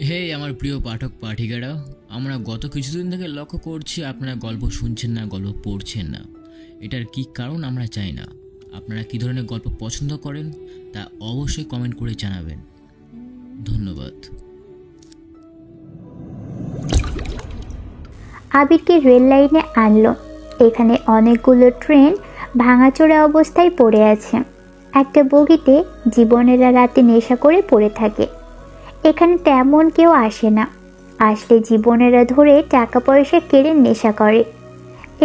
হে আমার প্রিয় পাঠক পাঠিকারা, আমরা গত কিছুদিন থেকে লক্ষ্য করছি আপনারা গল্প শুনছেন না, গল্প পড়ছেন না। এটার কি কারণ আমরা চাই না। আপনারা কী ধরনের গল্প পছন্দ করেন তা অবশ্যই কমেন্ট করে জানাবেন। ধন্যবাদ। আবিরকে রেল লাইনে আনলো। এখানে অনেকগুলো ট্রেন ভাঙাচোরা অবস্থায় পড়ে আছে। একটা বগিতে জীবনেরা রাতে নেশা করে পড়ে থাকে। এখানে তেমন কেউ আসে না, আসলে জীবনেরা ধরে টাকা পয়সা কেড়ে নেশা করে।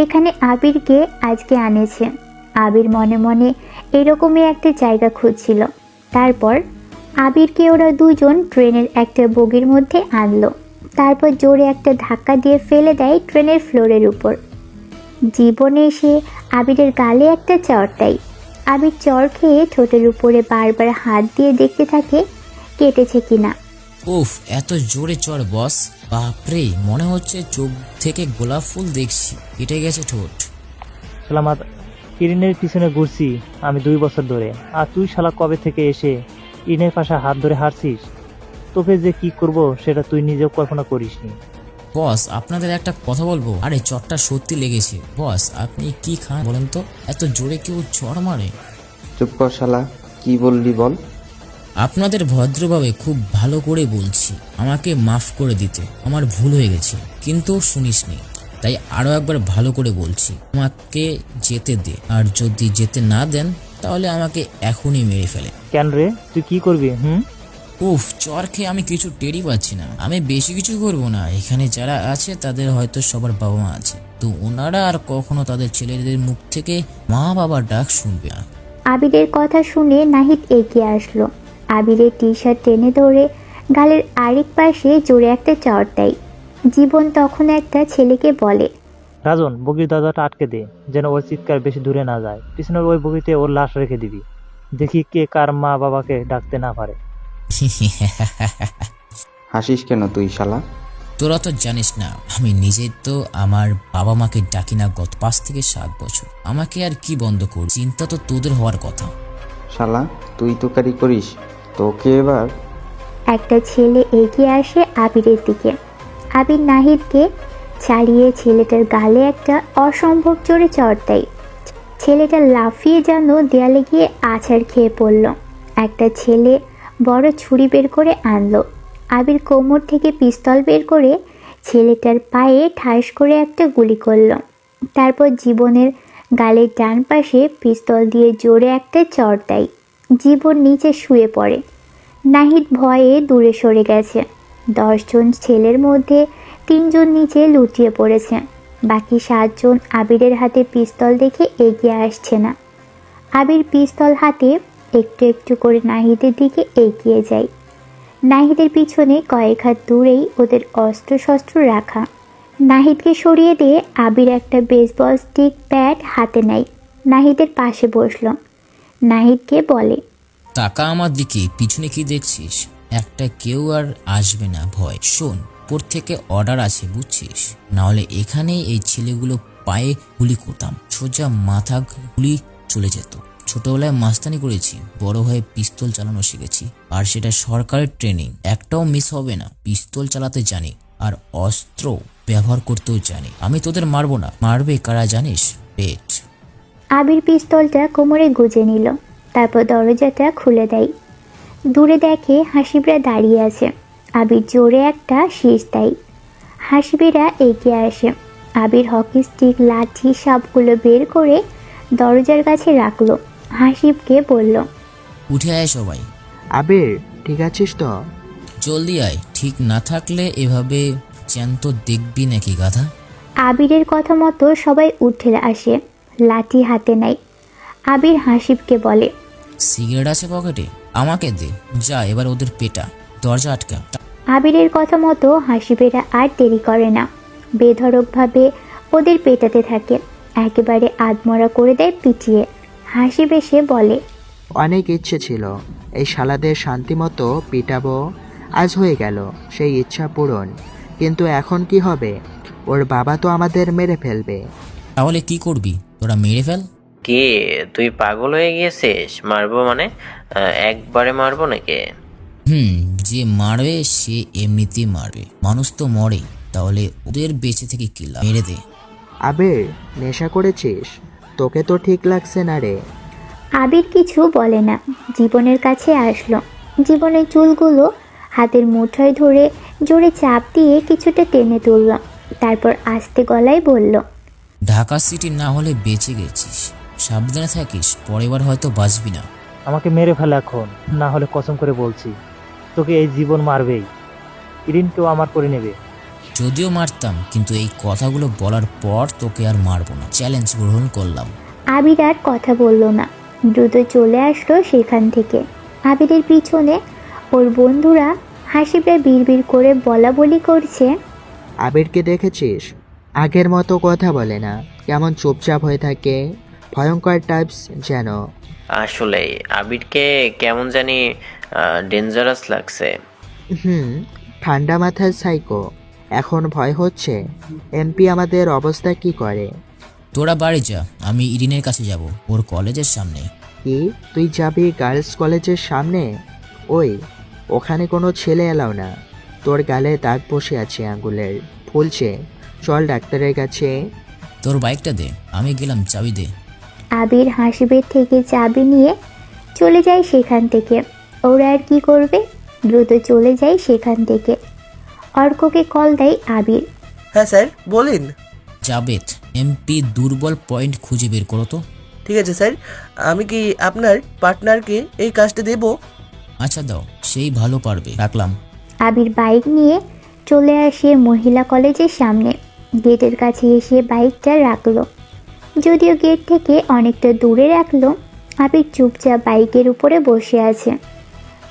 এখানে আবিরকে আজকে আনেছে। আবির মনে মনে এরকমই একটা জায়গা খুঁজছিল। তারপর আবিরকে ওরা দুজন ট্রেনের একটা বগির মধ্যে আনলো। তারপর জোরে একটা ধাক্কা দিয়ে ফেলে দেয় ট্রেনের ফ্লোরের উপর। জীবনে এসে আবিরের গালে একটা চড় দেয়। আবির চড় খেয়ে ঠোঁটের উপরে বারবার হাত দিয়ে দেখতে থাকে কেটেছে কিনা। উফ, এত জোরে চড় বস! বাপরে, মনে হচ্ছে চোখ থেকে গোলাপ ফুল দেখছি। কেটে গেছে ঠোঁট। সালামাত, ইরিনের পিছনে ঘুরছি আমি 2 বছর ধরে, আর তুই শালা কবে থেকে এসে ইরিনের পাশে হাত ধরে হারছিস? তোকে যে কি করব সেটা তুই নিজেও কল্পনা করিসনি। বস, আপনাদের একটা কথা বলবো? আরে চড়টা সত্যি লেগেছে। বস, আপনি কি খান বলেন তো? এত জোরে কেউ চড় মারে? চুপ কর শালা, কি বললি বল। আপনাদের ভদ্রভাবে খুব ভালো করে বলছি, আমাকে মাফ করে দিতে। আমার ভুল হয়ে গেছে, কিন্তু শুনিসনি, তাই আরো একবার ভালো করে বলছি, আমাকে যেতে দে। আর যদি যেতে না দেন তাহলে আমাকে এখনই মেরে ফেলে। কেন রে, তুই কি করবি? উফ, চর খেয়ে আমি কিছু টেরই পাচ্ছি না। আমি বেশি কিছু করবো না। এখানে যারা আছে তাদের হয়তো সবার বাবা মা আছে, তো ওনারা আর কখনো তাদের ছেলেদের মুখ থেকে মা বাবার ডাক শুনবে না। আবিরের কথা শুনে নাহিদ এগিয়ে আসলো। আবিরের টি শার্ট টেনে ধরে গালের আরেক পাশে জোরে একটা চড় দেয়। জীবন তখন একটা ছেলেকে বলে, রাজন, বগির দরজাটা আটকে দে, যেন ওর চিৎকার বেশি দূরে না যায়। পিছনের ওই বগিতে ওর লাশ রেখে দিবি, দেখি কে কার মা বাবাকে ডাকতে না পারে। হাসিস কেন তুই শালা? তোরা তো জানিস না, আমি নিজে তো আমার বাবা মাকে ডাকি না গত 5 থেকে 7 বছর। আমাকে আর কি বন্ধ কর? চিন্তা তো তোদের হওয়ার কথা। শালা তুই তোকারি করিস, তোকে এবার। একটা ছেলে এগিয়ে আসে আবিরের দিকে। আবির নাহিদকে ছাড়িয়ে ছেলেটার গালে একটা অসম্ভব জোরে চড় দেয়। ছেলেটা লাফিয়ে যেন দেয়ালে গিয়ে আছাড় খেয়ে পড়ল। একটা ছেলে বড় ছুরি বের করে আনলো। আবির কোমর থেকে পিস্তল বের করে ছেলেটার পায়ে ঠাস করে একটা গুলি করলো। তারপর জীবনের গালের ডান পাশে পিস্তল দিয়ে জোরে একটা চড় দেয়। জীবন নিচে শুয়ে পড়ে। নাহিদ ভয়ে দূরে সরে গেছে। 10 জন ছেলের মধ্যে 3 জন নিচে লুটিয়ে পড়েছে। বাকি 7 জন আবিরের হাতে পিস্তল দেখে এগিয়ে আসছে না। আবির পিস্তল হাতে একটু একটু করে নাহিদের দিকে এগিয়ে যায়। নাহিদের পিছনে কয়েক হাত দূরেই ওদের অস্ত্রশস্ত্র রাখা। নাহিদকে সরিয়ে দিয়ে আবির একটা বেসবল স্টিক ব্যাট হাতে নেয়। নাহিদের পাশে বসলো। নাহিদকে বলে, টাকা আমার দিকে, পিছনে কি দেখছিস? একটা কেউ আর আসবে না, ভয়। শোন, উপর থেকে অর্ডার আছে, বুঝছিস? নাহলে এখানে এই ছেলেগুলো পায়ে গুলি করতাম, সোজা মাথা গুলি চলে যেত। ছোটবেলায় মাস্তানি করেছি, বড় হয়ে পিস্তল চালানো শিখেছি, আর সেটা সরকারের ট্রেনিং। একটাও মিস হবে না। পিস্তল চালাতে জানি, আর অস্ত্র ব্যবহার করতেও জানি। আমি তোদের মারবো না, মারবে কারা জানিস? পেট। আবির পিস্তলটা কোমরে গুজে নিল। তারপর দরজাটা খুলে দেয়। দূরে দেখে হাসিবরা দাঁড়িয়ে আছে। আবির জোরে একটা শীষ দেয়। হাসিবেরা এগিয়ে আসে। আবির হকি স্টিক, লাঠি, সবগুলো বের করে দরজার কাছে রাখলো। হাসিবকে বলল, উঠে আয় সবাই। আবির, ঠিক আছিস তো? জলদি আয়। ঠিক না থাকলে এভাবে জ্যান্ত দেখবি নাকি গাধা? আবিরের কথা মতো সবাই উঠে আসে, লাঠি হাতে নেয়। আবির হাসিবকে বলে, সিগারেট আছে পকেটে? আমাকে দে। যা, এবার ওদের পেটা। দরজা আটকা। আবিরের কথা মতো হাসিবেরা আর দেরি করে না, বেধড়কভাবে ওদের পেটাতে থাকে। একেবারে আধমরা করে দেয় পিটিয়ে। হাসিব এসে বলে, অনেক ইচ্ছে ছিল এই শালাদের শান্তিমতো পিটাবো, আজ হয়ে গেল সেই ইচ্ছা পূরণ। কিন্তু এখন কি হবে? ওর বাবা তো আমাদের মেরে ফেলবে। তাহলে কি করবি? তোরা মেরে ফেল। কে তুই পাগল হয়ে গিয়েছিস? মারবো মানে একবারে মারবো নাকি? যে মারবে সে এমনিতেই মারবে, মানুষ তো মরেই, তাহলে ওদের বেঁচে থেকে কি লাভ, মেরে দে। আবির, নেশা করেছিস? তোকে তো ঠিক লাগছে না রে। আবির কিছু বলে না, জীবনের কাছে আসলো। জীবনের চুলগুলো হাতের মুঠোয় ধরে জোরে চাপ দিয়ে কিছুটা টেনে তুলল, তারপর আস্তে গলায় বলল, ঢাকা সিটি না হলে বেঁচে গেছিস, সাবধানে থাকিস, পরের বার হয়তো বাঁচবি না। আমাকে মেরে ফেলে এখন, না হলে কসম করে বলছি তোকে এই জীবন মারবেই। ইরিনকেও আমার করে নেবে। যদিও মারতাম, কিন্তু এই কথাগুলো বলার পর তোকে আর মারবো না, চ্যালেঞ্জ গ্রহণ করলাম। আবির আর কথা বলল না, দ্রুত চলে আসলো সেখান থেকে। আবিরের পিছনে ওর বন্ধুরা হাসি পেয়ে বিড়বিড় করে বলা বলি করছে। আবিরকে দেখেছিস? আগের মতো কথা বলে না, কেমন চুপচাপ হয়ে থাকে, ভয়ঙ্কর টাইপস যেন। আসলে আবিরকে কেমন জানি ডেঞ্জারাস লাগছে। হুম, ঠান্ডা মাথার সাইকো। এখন ভয় হচ্ছে এমপি আমাদের অবস্থা কি করে। তোরা বাড়ি যা, আমি ইরিনের কাছে যাব, ওর কলেজের সামনে। কি, তুই যাবি গার্লস কলেজের সামনে? ওই, ওখানে কোনো ছেলে এলাও না। তোর গালে দাগ বসে আছে আঙ্গুলের, ফুলছে। চল ডাক্তারের কাছে। তোর বাইকটা দে, আমি গেলাম, চাবি দে। আবির হাসিবের থেকে চাবি নিয়ে চলে যায় সেখান থেকে। ওরা আর কি করবে, দ্রুত চলে যায় সেখান থেকে। অর্ককে কল দেয় আবির। হ্যাঁ স্যার, বলেন। জাবেদ, এমপি দুর্বল পয়েন্ট খুঁজে বের করো তো। ঠিক আছে স্যার, আমি কি আপনার পার্টনারকে এই কাজটা দেব? আচ্ছা দাও, সেই ভালো পারবে, রাখলাম। আবির বাইক নিয়ে চলে আসে মহিলা কলেজের সামনে। গেটের কাছে এসে বাইকটা রাখলো, যদিও গেট থেকে অনেকটা দূরে রাখলো। আবির চুপচাপ বাইকের উপরে বসে আছে।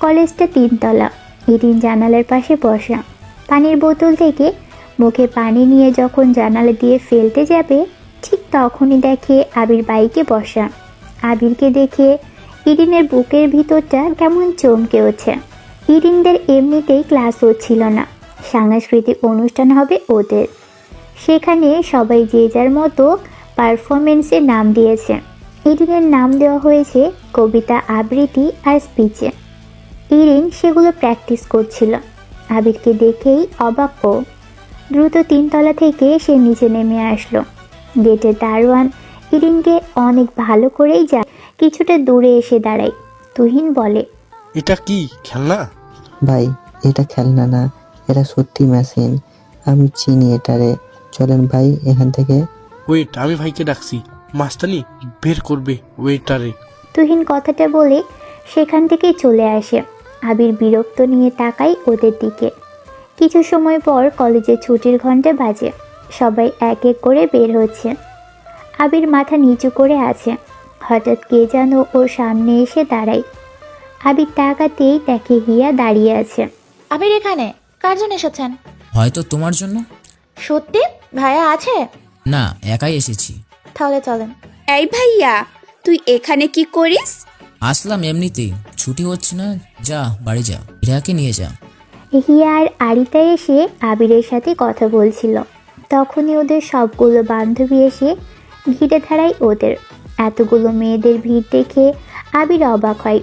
কলেজটা 3 তলা। ইরিন জানালার পাশে বসা। পানির বোতল থেকে মুখে পানি নিয়ে যখন জানালা দিয়ে ফেলতে যাবে, ঠিক তখনই দেখে আবির বাইকে বসা। আবিরকে দেখে ইরিনের বুকের ভিতরটা কেমন চমকে ওঠে। ইরিনদের এমনিতেই ক্লাস হচ্ছিল না, সাংস্কৃতিক অনুষ্ঠান হবে ওদের। সেখানে সবাই যে যার মতো পারফরমেন্সের নাম দিয়েছে। ইরিনের নাম দেওয়া হয়েছে কবিতা, আবৃত্তি আর স্পিচে। ইরিন সেগুলো প্র্যাকটিস করছিল। আবিরকে দেখেই অবাক ও। দ্রুত 3 তলা থেকে সে নিচে নেমে আসলো। গেটের দারোয়ান ইরিনকে অনেক ভালো করেই যায়। কিছুটা দূরে এসে দাঁড়ায়। তুহিন বলে, এটা কি খেলনা? ভাই, এটা খেলনা না, এটা সত্যি মেশিন। আমি চিনি এটারে। চলেন ভাই এখান থেকে। ওয়েট, আমি ভাইকে ডাকছি, মাস্তানি বের করবে ওয়েটারে। তুহিন কথাটা বলে সেখান থেকে চলে আসে। আবির বিরক্ত নিয়ে তাকায় ওদের দিকে। কিছু সময় পর কলেজে ছুটির ঘন্টা বাজে। সবাই এক এক করে বের হচ্ছে। আবির মাথা নিচু করে আছে। হঠাৎ কে যেন ওর সামনে এসে দাঁড়ায়। আবির তাকাতেই দেখে হিয়া দাঁড়িয়ে আছে। আবির এখানে কার জন্য এসেছেন? হয়তো তোমার জন্য। সত্যি? ভাইয়া আছে? না, একাই এসেছি। তাহলে চলেন। এই ভাইয়া, তুই এখানে কি করিস? আসলাম এমনিতেই, ছুটি হচ্ছে না, যা বাড়ি যা, ইরাকে নিয়ে যা। হিয়া আর আরিতা এসে আবিরের সাথে কথা বলছিল। তখনই ওদের সবগুলো বান্ধবী এসে ঘিরে দাঁড়ায় ওদের। এতগুলো মেয়েদের ভিড় দেখে আবির অবাক হয়।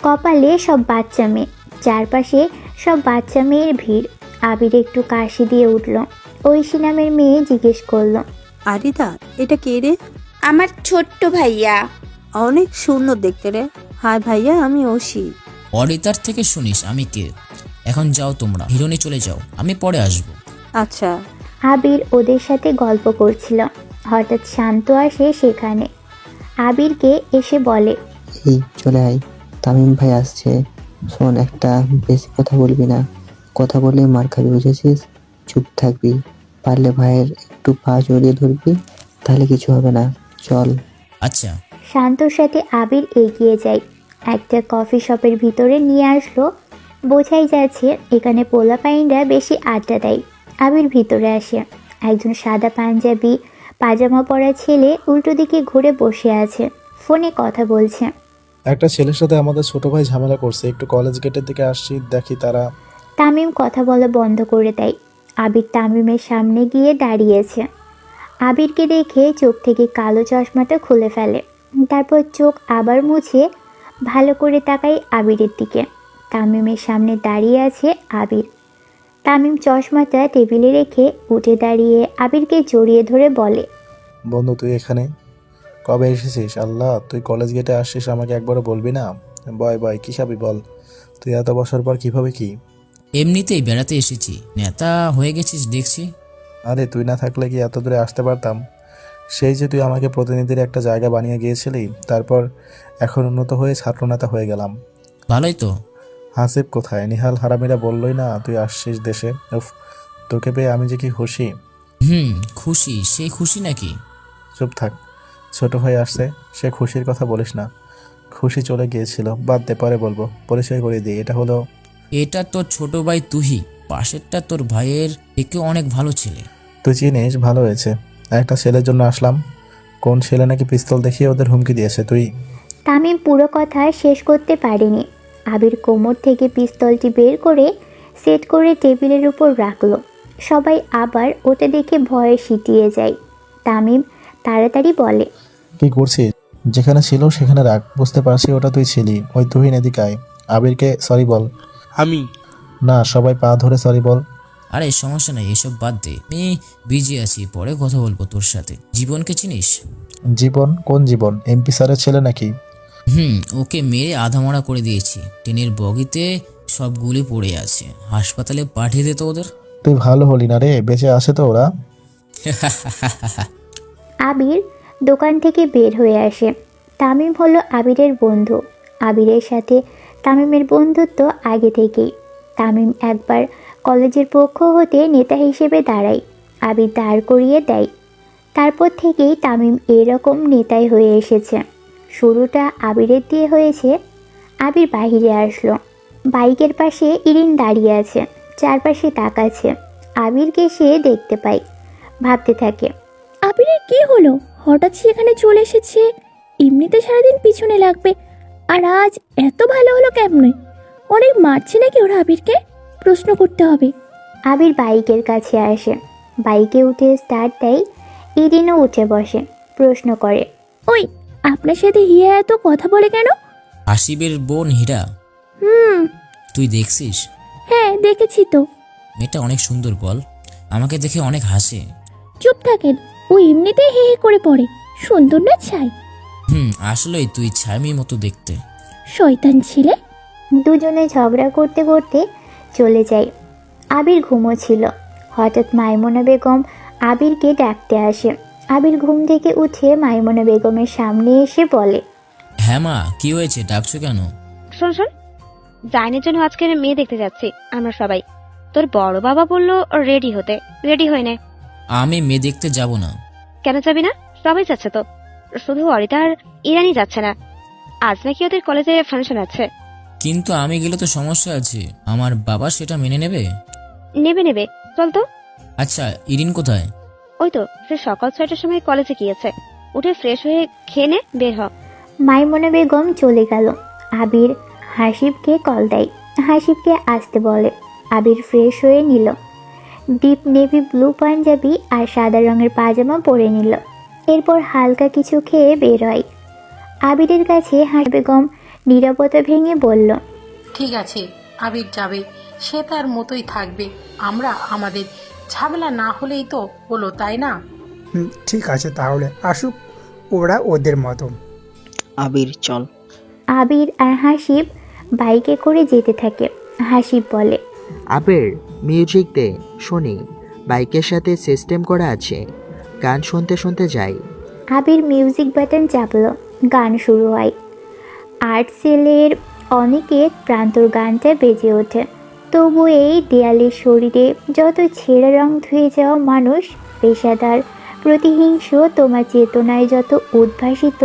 কপালে সব বাচ্চা মেয়ে, চারপাশে সব বাচ্চা মেয়ের ভিড়। আবির একটু কাশি দিয়ে উঠল। ঐশী নামের মেয়ে জিজ্ঞেস করলো, আরিদা, এটা কে রে? আমার ছোট্ট ভাইয়া। অনেক সুন্দর দেখতে রে। হাই ভাইয়া, আমি ঐশী। অরিতার থেকে শুনিস আমি কে। এখন যাও তোমরা, হিরোনি চলে যাও, আমি পরে আসবো। আচ্ছা। আবির ওদের সাথে গল্প করছিল। হঠাৎ শান্ত আসে সেখানে। আবিরকে এসে বলে, এই চলে আয়, তামিম ভাই আসছে। শোন, একটা বেশি কথা বলবি না, কথা বললে মার খাবি, বুঝেছিস? চুপ থাকবি, পারলে ভাইয়ের একটু পা জড়িয়ে ধরবি, তাহলে কিছু হবে না। চল। আচ্ছা। শান্তর সাথে আবির এগিয়ে যায়। একটা কফি শপের ভিতরে নিয়ে আসলো। বোঝাই যাচ্ছে এখানে পোলাপাইনরা বেশি আড্ডা দেয়। আবির ভিতরে আসে। একজন সাদা পাঞ্জাবি পাজামা পরা ছেলে উল্টো দিকে ঘুরে বসে আছে, ফোনে কথা বলছে। একটা ছেলের সাথে আমাদের ছোট ভাই ঝামেলা করছে, একটু কলেজ গেটের দিকে আসছি, দেখি তারা। তামিম কথা বলা বন্ধ করে দেয়। আবির তামিমের সামনে গিয়ে দাঁড়িয়েছে। আবিরকে দেখে চোখ থেকে কালো চশমাটা খুলে ফেলে। তারপর চোখ আবার মুছে ভালো করে তাকায় আবিরের দিকে। তামিমের সামনে দাঁড়িয়ে আছে আবির। তামিম চশমাটা টেবিলে রেখে উঠে দাঁড়িয়ে আবিরকে জড়িয়ে ধরে বলে, বন্ধু তুই এখানে কবে এসেছিস? আল্লাহ, তুই কলেজ গেটে আসছিস, আমাকে একবারও বলবি না? বয় বয়, কী খাবি বল? তুই এত বছর পর কিভাবে কি? এমনিতেই বেড়াতে এসেছি, নেতা হয়ে গেছিস দেখছি। আরে তুই না থাকলে কি এত দূরে আসতে পারতাম? সেই যে তুই আমাকে প্রতিনিধির একটা জায়গা বানিয়ে গিয়েছিলি, তারপর এখন উন্নত হয়ে ছাত্রনেতা হয়ে গেলাম। ভালোই তো। হাসিব কোথায়? নিহাল হারামিরা বললই না তুই আসছিস দেশে। উফ, তোকে পেয়ে আমি যে কি খুশি। খুশি? সেই খুশি নাকি? চুপ থাক, ছোট ভাই আসছে, সে খুশির কথা বলিস না। খুশি চলে গিয়েছিল, বাদ দে, পরে বলবো। পরিচয় করে দিই, এটা তোর ছোট ভাই তুহি, পাশেরটা তোর ভাইয়ের থেকে অনেক ভালো ছেলে। তুই চিনিস? ভালো হয়েছে। একটা ছেলের জন্য আসলাম। কোন ছেলে নাকি পিস্তল দেখিয়ে ওদের হুমকি দিয়েছে তুই? তামিম পুরো কথা শেষ করতে পারেনি। আবির কোমর থেকে পিস্তলটি বের করে সেট করে টেবিলের উপর রাখলো। সবাই আবার ওটা দেখে ভয়ে সিটিয়ে যায়। তামিম তাড়াতাড়ি বলে, কি করছিস? যেখানে ছিল সেখানে রাখ। বুঝতে পারছি ওটা তুই ছিলি। ওই তুহিন এদিকে আয়, আবিরকে সরি বল। আমি না, সবাই পা ধরে সরি বল। আরে সমস্যা নাই, এসব বাদ দে, আমি বিজি আছি, পরে কথা বলবো তোর সাথে। জীবনকে চিনিস? জীবন? কোন জীবন? এমপি স্যারের ছেলে নাকি? ওকে মেরে আধামরা করে দিয়েছি। ট্রেনের বগিতে সব গুলি পড়ে আছে, হাসপাতালে পাঠিয়ে দে তো ওদের। তুই ভালো হলি না রে, বেঁচে আছে তো ওরা? আবির দোকান থেকে বের হয়ে আসে। তামিম হলো আবিরের বন্ধু। আবিরের সাথে তামিমের বন্ধুত্ব আগে থেকেই। তামিম একবার কলেজের পক্ষ হতে নেতা হিসেবে দাঁড়ায়, আবির দাঁড় করিয়ে দেয়। তারপর থেকেই তামিম এরকম নেতাই হয়ে এসেছে। শুরুটা আবিরের দিয়ে হয়েছে। আবির বাহিরে আসলো। বাইকের পাশে ইরিন দাঁড়িয়ে আছে, চারপাশে তাকাচ্ছে। আবিরকে সে দেখতে পায়, ভাবতে থাকে, আবিরের কি হলো? হঠাৎ সেখানে চলে এসেছে। এমনিতে সারাদিন পিছনে লাগবে, আর আজ এত ভালো হলো কেমনে? অনেক মারছে নাকি ওরা আবিরকে? প্রশ্ন করতে হবে। আবির বাইকের কাছে আসে, বাইকে উঠে স্টার্ট দেয়। ইরিনও উঠে বসে, প্রশ্ন করে, ওই, আপনার সাথে হিয়া এত কথা বলে কেন? হাসিবের বোন হীরা। তুই দেখছিস? হ্যাঁ দেখেছি তো। মেয়েটা অনেক সুন্দর, বল। আমাকে দেখে অনেক হাসে। চুপ থাকেন, ও এমনিতেই হে হে করে পড়ে। সুন্দর না ছাই? আসলেই তুই ছাইমির মতো দেখতে। শয়তান ছেলে। দুজনে ঝগড়া করতে করতে চলে যায়। আবির ঘুমোচ্ছিল। হঠাৎ মাইমুনা বেগম আবিরকে ডাকতে আসে। আবির ঘুম থেকে উঠে মাইমুনা বেগমের সামনে এসে বলে, হ্যাঁ মা, কি হয়েছে, ডাকছো কেন? শোন শোন, জাইনের জন্য আজকে মেয়ে দেখতে যাচ্ছি আমরা সবাই। তোর বড় বাবা বললো রেডি হতে, রেডি হয়ে নে। আমি মেয়ে দেখতে যাব না। কেন যাবি না? সবাই যাচ্ছে তো, শুধু অরিতা আর ইরানি যাচ্ছে না। আজ নাকি ওদের কলেজে ফাংশন আছে। কিন্তু আমি গেলে তো সমস্যা আছে, আমার বাবা সেটা মেনে নেবে? নেবে নেবে, চল তো। আচ্ছা, ইরিন কোথায়? ওই তো, সে সকাল 6টার সময় কলেজে গিয়েছে। উঠে ফ্রেশ হয়ে খেয়ে নে, বের হ। মাইমুনা বেগম চলে গেল। আবির হাসিবকে কল দেয়, হাসিবকে আসতে বলে। আবির ফ্রেশ হয়ে নিল, ডিপ নেভি ব্লু পাঞ্জাবি আর সাদা রঙের পাজামা পরে নিল। এরপর হালকা কিছু খেয়ে বের হয়। আবিরের কাছে হাসিব বেগম নীরবতা ভেঙে বলল, ঠিক আছে, আবির যাবে, সে তার মতোই থাকবে, আমরা আমাদের। ঝামেলা না হলেই তো হলো, তাই না? ঠিক আছে, তাহলে আসুক ওরা ওদের মতো। আবির চল। আবির আর হাসিব বাইকে করে যেতে থাকে। হাসিব বলে, আবির মিউজিক দে, শুনি। বাইকের সাথে সিস্টেম করা আছে, গান শুনতে শুনতে যাই। আবির মিউজিক বাটন চাপলো, গান শুরু হয়। আর্ট সেলের অনেকে প্রান্তর গানটা বেজে ওঠে। তবু এই দেয়ালের শরীরে যত ছেঁড়া রং ধুয়ে যাওয়া মানুষ, পেশাদার, প্রতিহিংস, তোমার চেতনায় যত উদ্ভাসিত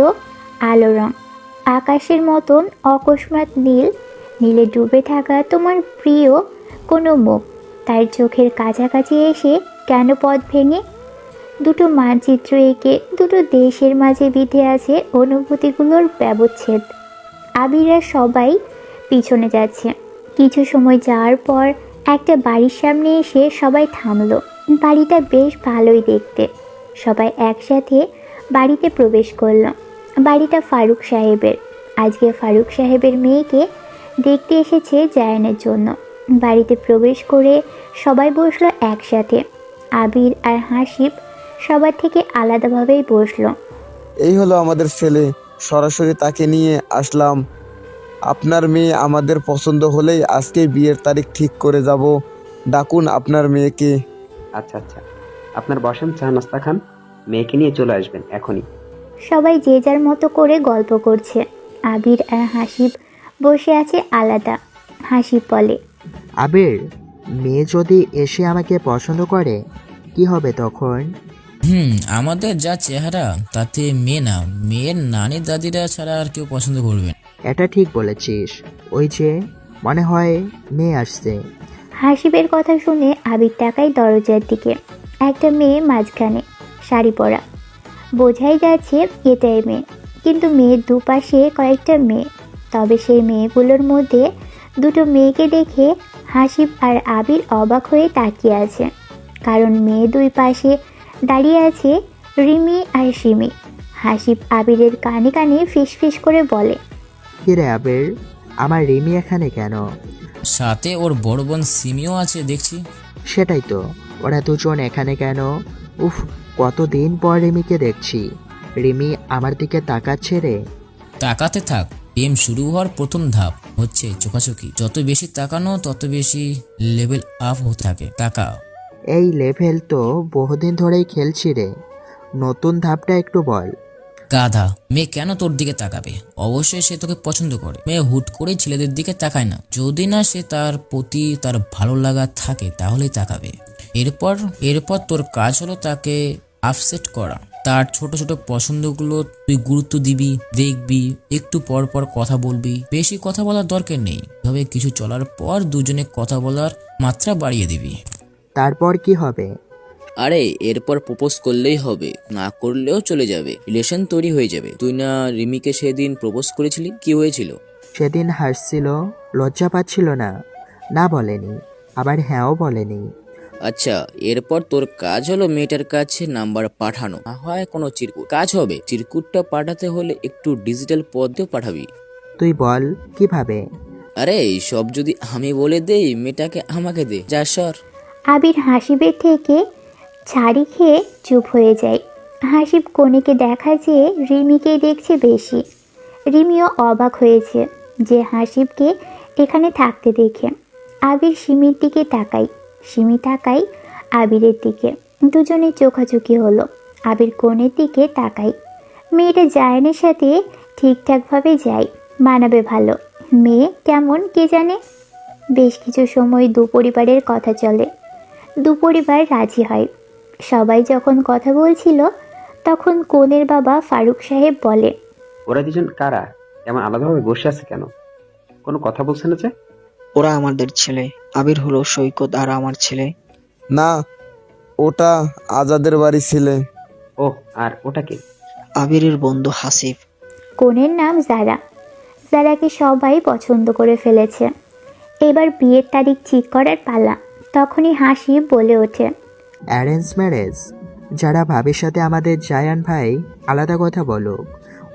আলো রং, আকাশের মতন অকস্মাৎ নীল, নীলে ডুবে থাকা তোমার প্রিয় কোনো মুখ, তার চোখের কাছাকাছি এসে কেন পথ ভেঙে? দুটো মানচিত্র এঁকে দুটো দেশের মাঝে বিধে আছে অনুভূতিগুলোর ব্যবচ্ছেদ। আবিরা সবাই পিছনে যাচ্ছে। কিছু সময় যাওয়ার পর একটা বাড়ির সামনে এসে সবাই থামলো। বাড়িটা বেশ ভালোই দেখতে। সবাই একসাথে বাড়িতে প্রবেশ করলো। বাড়িটা ফারুক সাহেবের। আজকে ফারুক সাহেবের মেয়েকে দেখতে এসেছে জায়ানের জন্য। বাড়িতে প্রবেশ করে সবাই বসলো একসাথে। আবির আর হাসিব সবার থেকে আলাদাভাবেই বসলো। এই হলো আমাদের ছেলে, সরাসরি তাকে নিয়ে আসলাম। আপনার মেয়ে আমাদের পছন্দ হলেই আজকেই বিয়ের তারিখ ঠিক করে যাব। ডাকুন আপনার মেয়েকে। আচ্ছা আচ্ছা, আপনার বসেন, চা নাস্তা খান, মেয়েকে নিয়ে চলে আসবেন এখনই। সবাই যে যার মতো করে গল্প করছে। আবির আর হাসিব বসে আছে আলাদা। হাসিব বলে, আবির, মেয়ে যদি এসে আমাকে পছন্দ করে কি হবে তখন? আমাদের যা চেহারা তাতে মেয়ে না, মেয়ের নানি দাদিরা ছাড়া আর কেউ পছন্দ করবে না। এটা ঠিক বলেছিস। ওই যে মনে হয় মেয়ে আসছে। হাসিবের কথা শুনে আবির তাকায় দরজার দিকে। একটা মেয়ে মাঝখানে, শাড়ি পরা। বোঝাই যাচ্ছে এটাই মেয়ে, কিন্তু মেয়ের দুপাশে কয়েকটা মেয়ে। তবে সেই মেয়েগুলোর মধ্যে দুটো মেয়েকে দেখে হাসিব আর আবির অবাক হয়ে তাকিয়ে আছে। কারণ মেয়ে দুই পাশে দাঁড়িয়ে আছে রিমি আর সিমি। হাসিব আবিরের কানে কানে ফিসফিস করে বলে, কিরে আবির, আমার রিমি এখানে কেন? সাথে ওর বড় বোন সিমিও আছে দেখছি। সেটাই তো, ওরা দুজন এখানে কেন? উফ, কতদিন পর রিমিকে দেখছি। রিমি আমার দিকে তাকাচ্ছে রে। তাকাতে থাক, প্রেম শুরু হওয়ার প্রথম ধাপ হচ্ছে চোখাচোখি। যত বেশি তাকানো তত বেশি লেভেল আপ হতে থাকে। তাকা। এই লেভেল তো বহুদিন ধরেই খেলছি রে, নতুন ধাপটা একটু বল। গাধা, মেয়ে কেন তোর দিকে তাকাবে? অবশ্যই সে তোকে পছন্দ করে। মেয়ে হুট করেই ছেলেদের দিকে তাকায় না। যদি না সে তার প্রতি তার ভালো লাগা থাকে তাহলেই তাকাবে। এরপর তোর কাজ হলো তাকে আপসেট করা। তার ছোট ছোট পছন্দগুলো তুই গুরুত্ব দিবি, দেখবি, একটু পর পর কথা বলবি। বেশি কথা বলার দরকার নেই। তবে কিছু চলার পর দুজনে কথা বলার মাত্রা বাড়িয়ে দিবি। তারপর কি হবে? আরে এরপর প্রপোজ করলেই হবে, না করলেও চলে যাবে, রিলেশন তৈরি হয়ে যাবে। তুই না রিমিকে সেদিন প্রপোজ করেছিলি, কি হয়েছিল? সেদিন হাসছিল, লজ্জা পাচ্ছিল না, না বলেনি, আবার হ্যাঁও বলেনি। আচ্ছা, এরপর তোর কাজ হলো মেয়েটার কাছে নাম্বার পাঠানো। না হয় কোনো চিরকুট কাজ হবে। চিরকুটটা পাঠাতে হলে একটু ডিজিটাল পদ্ধতিও পাঠাবি। তুই বল কিভাবে? আরে সব যদি আমি বলে দেই, মেয়েটাকে আমাকে দে, যা সর। আবির হাসিবের থেকে ছাড়ি খেয়ে চুপ হয়ে যায়। হাসিব কনেকে দেখা যেয়ে রিমিকেই দেখছে বেশি। রিমিও অবাক হয়েছে যে হাসিবকে এখানে থাকতে দেখে। আবির সিমির দিকে তাকাই, সিমি তাকাই আবিরের দিকে। দুজনে চোখাচোখি হলো। আবির কনের দিকে তাকাই। মেয়েটা জায়ানের সাথে ঠিকঠাকভাবে যায়, মানাবে ভালো। মেয়ে কেমন কে জানে। বেশ কিছু সময় দু পরিবারের কথা চলে। দু পরিবার রাজি হয়। সবাই যখন কথা বলছিল তখন কনের বাবা ফারুক সাহেব বলে, ওরা দুজন কারা? এমন আলাদাভাবে বসে আছে কেন? কোনো কথা বলছে না যে? ওরা আমাদের ছেলে। আবির হলো সৈকত আর আমার ছেলে। না, ওটা আজাদের বাড়ি ছেলে। ও, আর ওটা কে? আবিরের বন্ধু হাসিব। কনের নাম জারা। জারাকে সবাই পছন্দ করে ফেলেছে। এবার বিয়ের তারিখ ঠিক করার পালা। তখনই হাসিব বলে ওঠে, অ্যারেঞ্জ ম্যারেজ? যারা ভাবির সাথে আমাদের জায়ান ভাই আলাদা কথা বলো,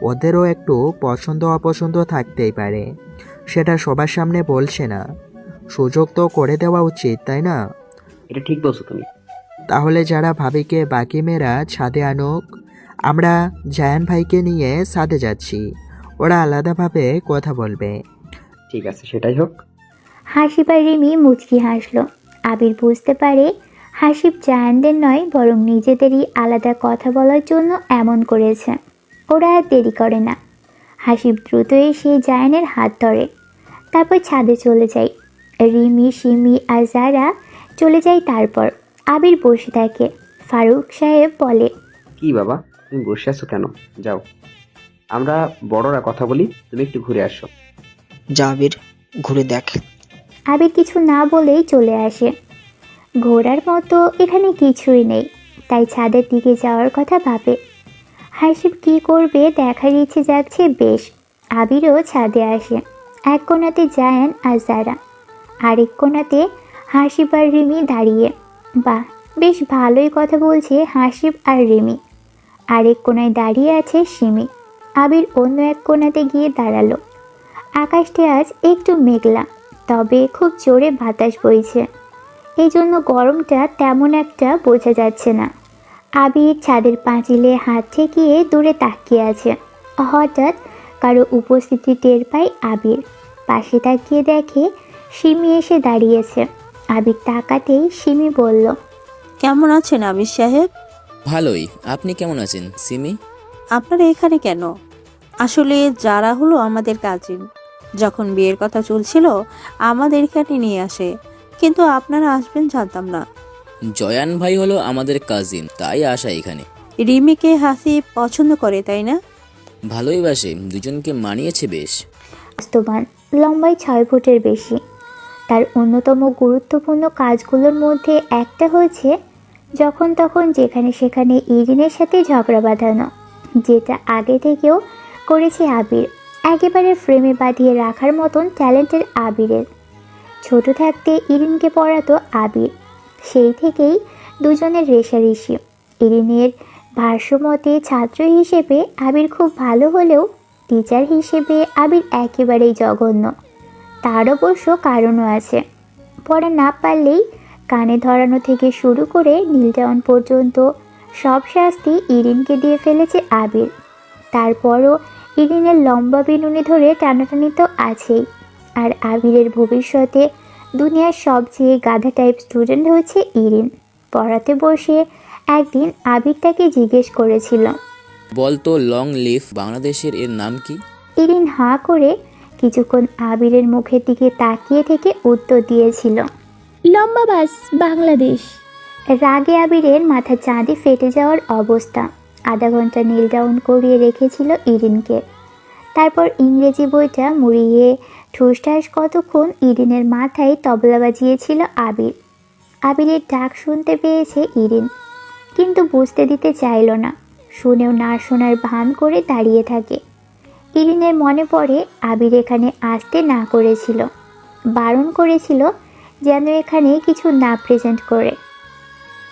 ওদেরও একটু পছন্দ অপছন্দ থাকতেই পারে। সেটা সবার সামনে বলছে না, সুযোগ তো করে দেওয়া উচিত, তাই না? এটা ঠিক বলছো তুমি। তাহলে যারা ভাবিকে বাকি মেয়েরা ছাদে আনুক, আমরা জায়ান ভাইকে নিয়ে ছাদে যাচ্ছি, ওরা আলাদাভাবে কথা বলবে। ঠিক আছে, সেটাই হোক। হাসিব আর রিমি মুচকি হাসলো। আবির বুঝতে পারে হাসিব জায়ানদের নয় বরং নিজেদেরই আলাদা কথা বলার জন্য এমন করেছে। ওরা আর দেরি করে না। হাসিব দ্রুত এসে জায়ানের হাত ধরে, তারপর ছাদে চলে যায়। রিমি, সিমি আর জারা চলে যায়। তারপর আবির বসে থাকে। ফারুক সাহেব বলে, কি বাবা, তুমি বসে আছো কেন? যাও, আমরা বড়রা কথা বলি, তুমি একটু ঘুরে আসো। যা আবির, ঘুরে দেখ। আবির কিছু না বলেই চলে আসে। ঘোরার মতো এখানে কিছুই নেই, তাই ছাদের দিকে যাওয়ার কথা ভাবে। হাসিব কি করবে দেখার ইচ্ছে যাচ্ছে বেশ। আবিরও ছাদে আসে। এক কোণাতে জায়ান আর জারা, আরেক কোণাতে হাসিব আর রিমি দাঁড়িয়ে। বাহ, বেশ ভালোই কথা বলছে হাসিব আর রিমি। আরেক কোণায় দাঁড়িয়ে আছে সিমি। আবির অন্য এক কোণাতে গিয়ে দাঁড়ালো। আকাশটি আজ একটু মেঘলা, তবে খুব জোরে বাতাস বইছে। এই জন্য গরমটা তেমন একটা বোঝা যাচ্ছে না। আবির ছাদের পাঁচিলে হাত ঠেকিয়ে দূরে তাকিয়ে আছে। হঠাৎ কারো উপস্থিতি টের পায় আবির। পাশে তাকিয়ে দেখে সিমি এসে দাঁড়িয়েছে। আবির তাকাতেই সিমি বলল, কেমন আছেন আবির সাহেব? ভালোই। আপনি কেমন আছেন সিমি? আপনারা এখানে কেন? আসলে যারা হলো আমাদের কাজিন, যখন বিয়ের কথা চলছিল আমাদের এখানে নিয়ে আসে, কিন্তু আপনারা আসবেন জানতাম না। জয়ান ভাই হলো আমাদের কাজিন, তাই আসা এখানে। রিমিকে হাসিব পছন্দ করে, তাই না? ভালোই বাসে, দুজনকে মানিয়েছে বেশ। বাস্তবায়ন, লম্বায় 6 ফুটের বেশি। তার অন্যতম গুরুত্বপূর্ণ কাজগুলোর মধ্যে একটা হচ্ছে যখন তখন যেখানে সেখানে ইরিনের সাথে ঝগড়া বাঁধানো, যেটা আগে থেকেও করেছে আবির। একেবারে ফ্রেমে বাঁধিয়ে রাখার মতন ট্যালেন্টের আবিরের। ছোট থাকতে ইরিনকে পড়াতো আবির, সেই থেকেই দুজনের রেষারেষি। ইরিনের ভাষ্যমতে ছাত্র হিসেবে আবির খুব ভালো হলেও টিচার হিসেবে আবির একেবারেই জঘন্য। তার অবশ্য কারণও আছে। পড়া না পারলেই কানে ধরানো থেকে শুরু করে নীলটাউন পর্যন্ত সব শাস্তি ইরিনকে দিয়ে ফেলেছে আবির। তারপরও ইরিনের লম্বা বিনুনি ধরে টানাটানি তো আছেই। আর আবিরের ভবিষ্যতে দুনিয়ার সবচেয়ে গাধা টাইপ স্টুডেন্ট হচ্ছে ইরিন। পড়াতে বসে একদিন আবির তাকে জিজ্ঞেস করেছিল, বলতো লং লিভ বাংলাদেশের এর নাম কি? ইরিন হাঁ করে কিছুক্ষণ আবিরের মুখের দিকে তাকিয়ে থেকে উত্তর দিয়েছিল, লম্বা বাস বাংলাদেশ। রাগে আবিরের মাথা চাঁদে ফেটে যাওয়ার অবস্থা। আধা ঘন্টা নীল ডাউন করিয়ে রেখেছিল ইরিনকে। তারপর ইংরেজি বইটা মুড়িয়ে ঠুসঠাস কতক্ষণ ইরিনের মাথায় তবলা বাজিয়েছিল আবির। আবিরের ডাক শুনতে পেয়েছে ইরিন, কিন্তু বুঝতে দিতে চাইল না। শুনেও না শোনার ভান করে দাঁড়িয়ে থাকে। ইরিনের মনে পড়ে আবির এখানে আসতে না করেছিল, বারণ করেছিল যেন এখানে কিছু না প্রেজেন্ট করে।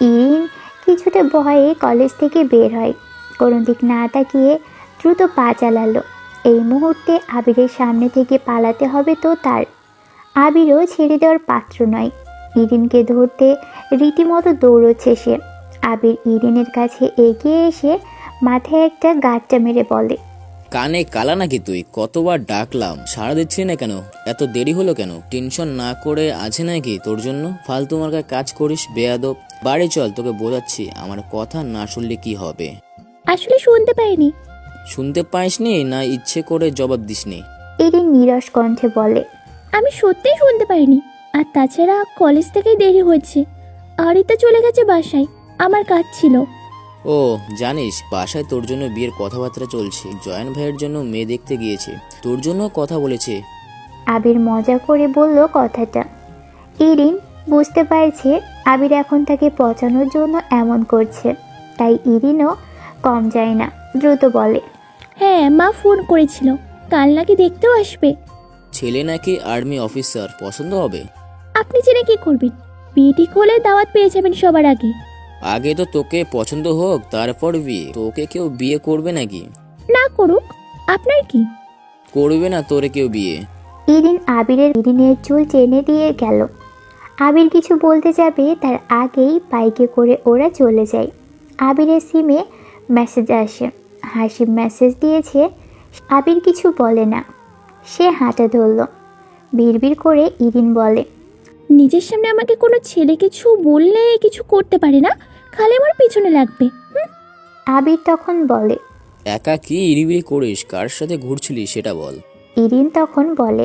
ইরিন কিছুটা ভয়ে কলেজ থেকে বের হয়। কোনো দিক না তাকিয়ে দ্রুত পা চালালো। এই মুহূর্তে আবিরের সামনে থেকে পালাতে হবে তো তার। আবিরও ছেড়ে দেওয়ার পাত্র নয়। ইরিনকে ধরতে রীতিমতো দৌড়চ্ছে সে। আবির ইরিনের কাছে এগিয়ে এসে মাথায় একটা গাঁটটা মেরে বলে, কানে কালা নাকি তুই? কতবার ডাকলাম, সাড়া দিচ্ছি না কেন? এত দেরি হলো কেন? টেনশন না করে আছে নাকি তোর জন্য? ফালতু মার্কার কাজ করিস বেয়াদব। বাড়ি চল, তোকে বোঝাচ্ছি আমার কথা না শুনলে কি হবে। আসলে শুনতে পাইনি। শুনতে পাইসনি না ইচ্ছে করে জবাব দিসনি? ইরিন নিরস কণ্ঠে বলে, আমি সত্যিই শুনতে পাইনি। আর তাছাড়া কলেজ থেকে দেরি হয়েছে, আরিতা চলে গেছে বাসায়, আমার কাজ ছিল। ও জানিস, বাসায় তোর জন্য বিয়ের কথাবার্তা চলছে। জয়ান ভাইয়ের জন্য মেয়ে দেখতে গিয়েছে, তোর জন্য কথা বলেছে। আবির মজা করে বলল কথাটা। ইরিন বুঝতে পারছে আবির এখন তাকে পচানোর জন্য এমন করছে, তাই ইরিনও কম যায় না, দ্রুত বলে, হ্যাঁ মা ফোন করেছিল, কাল নাকি দেখতেও আসবে। ছেলে নাকি আর্মি অফিসার, পছন্দ হবে? আপনি জেনে কি করবেন? বিয়ে ঠিক হলে দাওয়াত পেয়ে যাবেন সবার আগে। আগে তো তোকে পছন্দ হোক, তারপর বিয়ে। তোকে কেউ বিয়ে করবে নাকি? না করুক, আপনার কি? করবে না তোরে কেউ বিয়ে। ইরিনের চুল টেনে দিয়ে গেল। আবির কিছু বলতে যাবে তার আগেই বাইকে করে ওরা চলে যায়। আবিরের সিমে মেসেজ আসে। হাসিব মেসেজ দিয়েছে। আবির কিছু বলে না, সে হাঁটা ধরল। বিড়বিড় করে ইরিন বলে, নিজের সামনে আমাকে কোনো ছেলে কিছু বললে কিছু করতে পারে না, খালি আমার পিছনে লাগবে। আবির তখন বলে, একা কি ইরিবিরি করিস? কার সাথে ঘুরছিলি সেটা বল। ইরিন তখন বলে,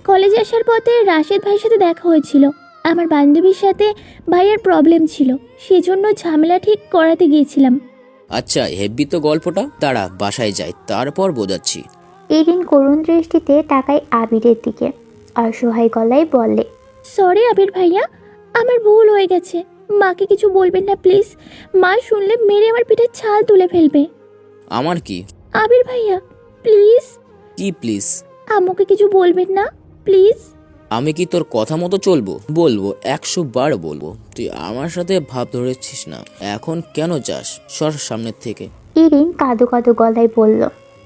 কলেজে আসার পথে রাশেদ ভাইয়ের সাথে দেখা হয়েছিল। আমার বান্ধবীর সাথে ভাইয়ের প্রবলেম ছিল, সেজন্য ঝামেলা ঠিক করাতে গিয়েছিলাম। আচ্ছা, হেব্বি তো গল্পটা। দাঁড়া, বাসায় যাই, তারপর বোঝাচ্ছি। ইরিন করুণ দৃষ্টিতে তাকায় আবিরের দিকে, অসহায় গলায় বলে, সরি আবির ভাইয়া, আমার ভুল হয়ে গেছে, মাকে কিছু বলবেন না প্লিজ। মা শুনলে মেরে আমার পিঠের ছাল তুলে ফেলবে। আমার কি? আবির ভাইয়া প্লিজ। কি প্লিজ? আম্মুকে কিছু বলবেন না প্লিজ। আমি কি তোর কথা মতো চলবো? বলবো, 100 বার বলবো। তুই আমার সাথে ভাব ধরেছিস না, এখন কেন চাস? সর সামনের থেকে। ইরিন কাঁদো কাঁদো গলায় বলল,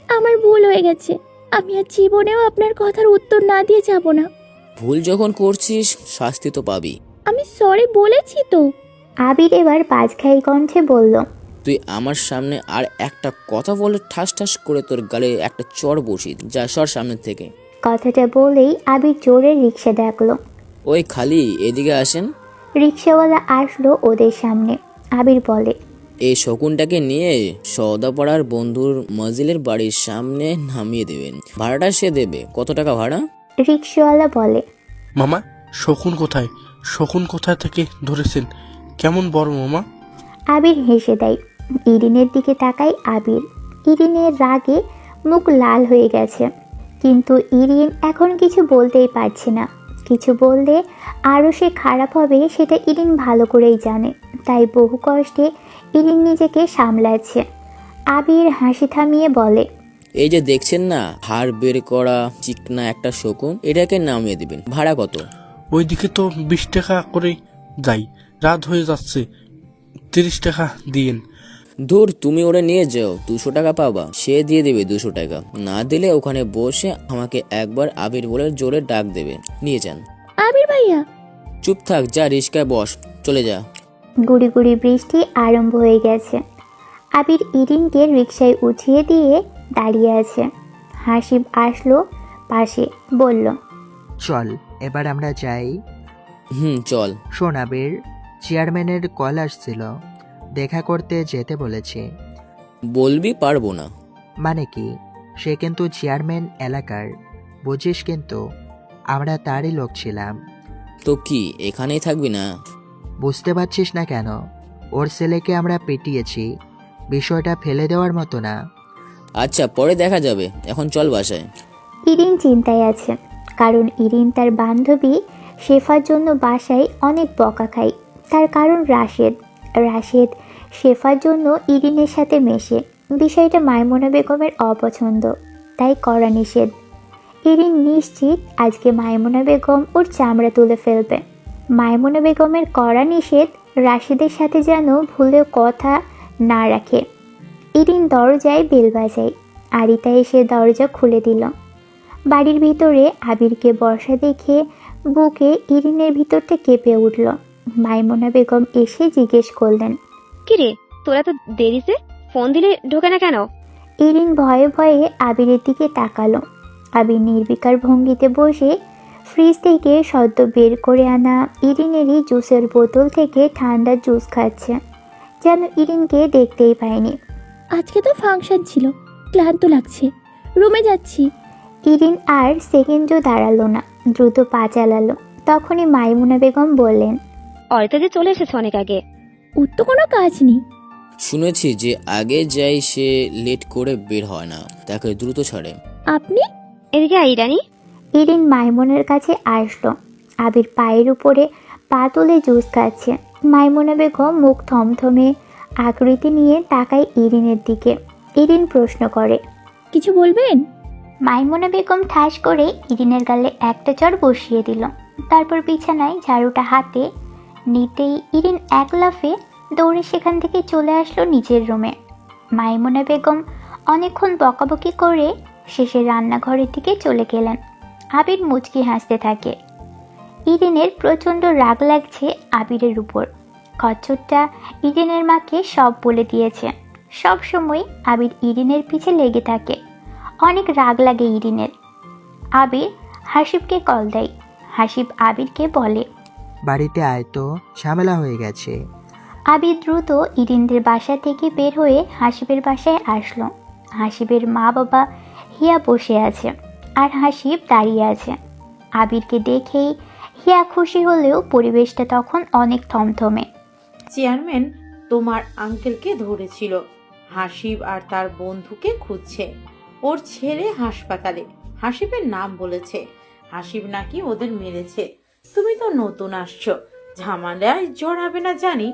আমার ভুল হয়ে গেছে, আমি আর জীবনেও আপনার কথার উত্তর না দিয়ে যাব না। ভুল যখন করছিস শাস্তি তো পাবি। আমি সরি বলেছি তো। আবির এবার বাজখাই কণ্ঠে বলল, তুই আমার সামনে আর একটা কথা বলে ঠাস ঠাস করে তোর গালে একটা চড় বসি, যা সর সামনে থেকে। কথাটা বলেই আবির জোরে রিক্সা ডাকলো। ওই খালি এদিকে আসেন। রিক্সাওয়ালা আসলো ওদের সামনে। আবির বলে, এই শকুনটাকে নিয়ে সওদাপাড়ার বন্ধুর মজিলের বাড়ির সামনে নামিয়ে দেবেন, ভাড়াটা সে দেবে। কত টাকা ভাড়া? রিক্সাওয়ালা বলে, মামা শকুন কোথায়? শকুন কোথায় থেকে ধরেছেন? কেমন বড় মামা? আবির হেসে দেয়। ইরিনের দিকে তাকায় আবির। ইরিনের রাগে মুখ লাল হয়ে গেছে, কিন্তু ইরিন এখন কিছু বলতেই পারছে না। কিছু বললে আরও সে খারাপ হবে সেটা ইরিন ভালো করেই জানে, তাই বহু কষ্টে ইরিন নিজেকে সামলাচ্ছে। আবির হাসি থামিয়ে বলে, এই যে দেখছেন না হাড় বের করা চিকনা একটা শকুন, এটাকে নামিয়ে দিবেন। ভাড়া কত? ওইদিকে তো 20 টাকা করে যাই, রাত হয়ে যাচ্ছে, 30 টাকা দিয়েন। দূর, তুমি ওরে নিয়ে যাও, 200 টাকা পাবা। সে দিয়ে দেবে 200 টাকা। না দিলে ওখানে বসে আমাকে একবার আবির বলে জোরে ডাক দেবে, নিয়ে যান। আবির ভাইয়া। চুপ থাক, যা রিস্কায় বস, চলে যা। গুড়ি গুড়ি বৃষ্টি আরম্ভ হয়ে গেছে। আবির ইরিনকে রিকশায় উঠিয়ে দিয়ে দাঁড়িয়ে আছে। হাসিব আসলো পাশে, বলল, চল এবার আমরা যাই। চল। শোন আবির, চেয়ারম্যানের কল আসছিল, দেখা করতে যেতে বলেছে। বলবি পারবো না। মানে কি? সে কিন্তু চেয়ারম্যান এলাকার, বুঝিস, কিন্তু আমরা তারই লোক ছিলাম। তো কি এখানেই থাকবি না? বুঝতে পারছিস না কেন? ওর ছেলেকে আমরা পিটিয়েছি, বিষয়টা ফেলে দেওয়ার মতো না। আচ্ছা পরে দেখা যাবে, এখন চল বাসায়। ইরিন চিন্তায় আছে, কারণ ইরিন তার বান্ধবী শেফার জন্য বাসায় অনেক বকা খায়। তার কারণ রাশেদ শেফার জন্য ইরিনের সাথে মেশে। বিষয়টা মাইমুনা বেগমের অপছন্দ, তাই কড়া নিষেধ। ইরিন নিশ্চিত আজকে মাইমুনা বেগম ওর চামড়া তুলে ফেলবে। মাইমুনা বেগমের কড়া নিষেধ রাশেদের সাথে যেন ভুলেও কথা না রাখে। ইরিন দরজায় বেল বাজায়। আরিতা এসে দরজা খুলে দিল। বাড়ির ভিতরে আবিরকে বসা দেখে বুকে ইরিনের ভিতরটা কেঁপে উঠল। মাইমুনা বেগম এসে জিজ্ঞেস করলেন, কিরে তোরা তো দেরিতে ফোন দিলে ঢোকে না কেন? ইরিন ভয়ে ভয়ে আবিরের দিকে তাকালো। আবির নির্বিকার ভঙ্গিতে বসে ফ্রিজ থেকে সদ্য বের করে আনা ইরিনেরই জুসের বোতল থেকে ঠান্ডা জুস খাচ্ছে, যেন ইরিনকে দেখতেই পায়নি। আজকে তো ফাংশন ছিল, ক্লান্ত লাগছে, রুমে যাচ্ছি। ইরিন আর সেকেন্ডও দাঁড়ালো না, দ্রুত পা চালালো। তখনই মাইমুনা বেগম বললেন, অরিতা যে চলে এসেছে অনেক আগে। ওর তো কোনো কাজ নেই। শুনেছি যে আগে যাই সে লেট করে বের হয় না, তাকে দ্রুত ছাড়ে। আপনি এদিকে আইরানি। ইরিন মাইমুনের কাছে আসলো। আবির পায়ের উপরে পা তুলে জুস খাচ্ছে। মাইমুনা বেগম মুখ থমথমে আকৃতি নিয়ে তাকায় ইরিনের দিকে। ইরিন প্রশ্ন করে, কিছু বলবেন? মাইমুনা বেগম ঠাস করে ইরিনের গালে একটা চড় বসিয়ে দিল। তারপর বিছানায় ঝাড়ুটা হাতে নিতেই ইরিন এক লাফে দৌড়ে সেখান থেকে চলে আসলো নিজের রুমে। মাইমুনা বেগম অনেকক্ষণ বকাবকি করে শেষে রান্নাঘরের দিকে চলে গেলেন। আবির মুচকি হাসতে থাকে। ইরিনের প্রচণ্ড রাগ লাগছে আবিরের উপর। খচ্চরটা ইরিনের মাকে সব বলে দিয়েছে। সব সময় আবির ইরিনের পিছে লেগে থাকে। অনেক রাগ লাগে ইরিনের। আবির হাসিবকে কল দেয়। হাসিব আবিরকে বলে, বাড়িতে আয় তো, ঝামেলা হয়ে গেছে। আবির দ্রুত ইরিনদের বাসা থেকে বের হয়ে হাসিবের বাসায় আসলো। হাসিবের মা বাবা হিয়া বসে আছে আর হাসিব দাঁড়িয়ে আছে। আবিরকে দেখেই হিয়া খুশি হলেও পরিবেশটা তখন অনেক থমথমে। চেয়ারম্যান তোমার আঙ্কেলকে ধরেছিল, হাসিব আর তার বন্ধুকে খুঁজছে। ওর ছেলে হাসপাতালে, হাসিবের নাম বলেছে। হাসিব নাকি ওদের মেরেছে। তুমি তো নতুন আসছো, ঝামেলায় জড়াবে না জানি।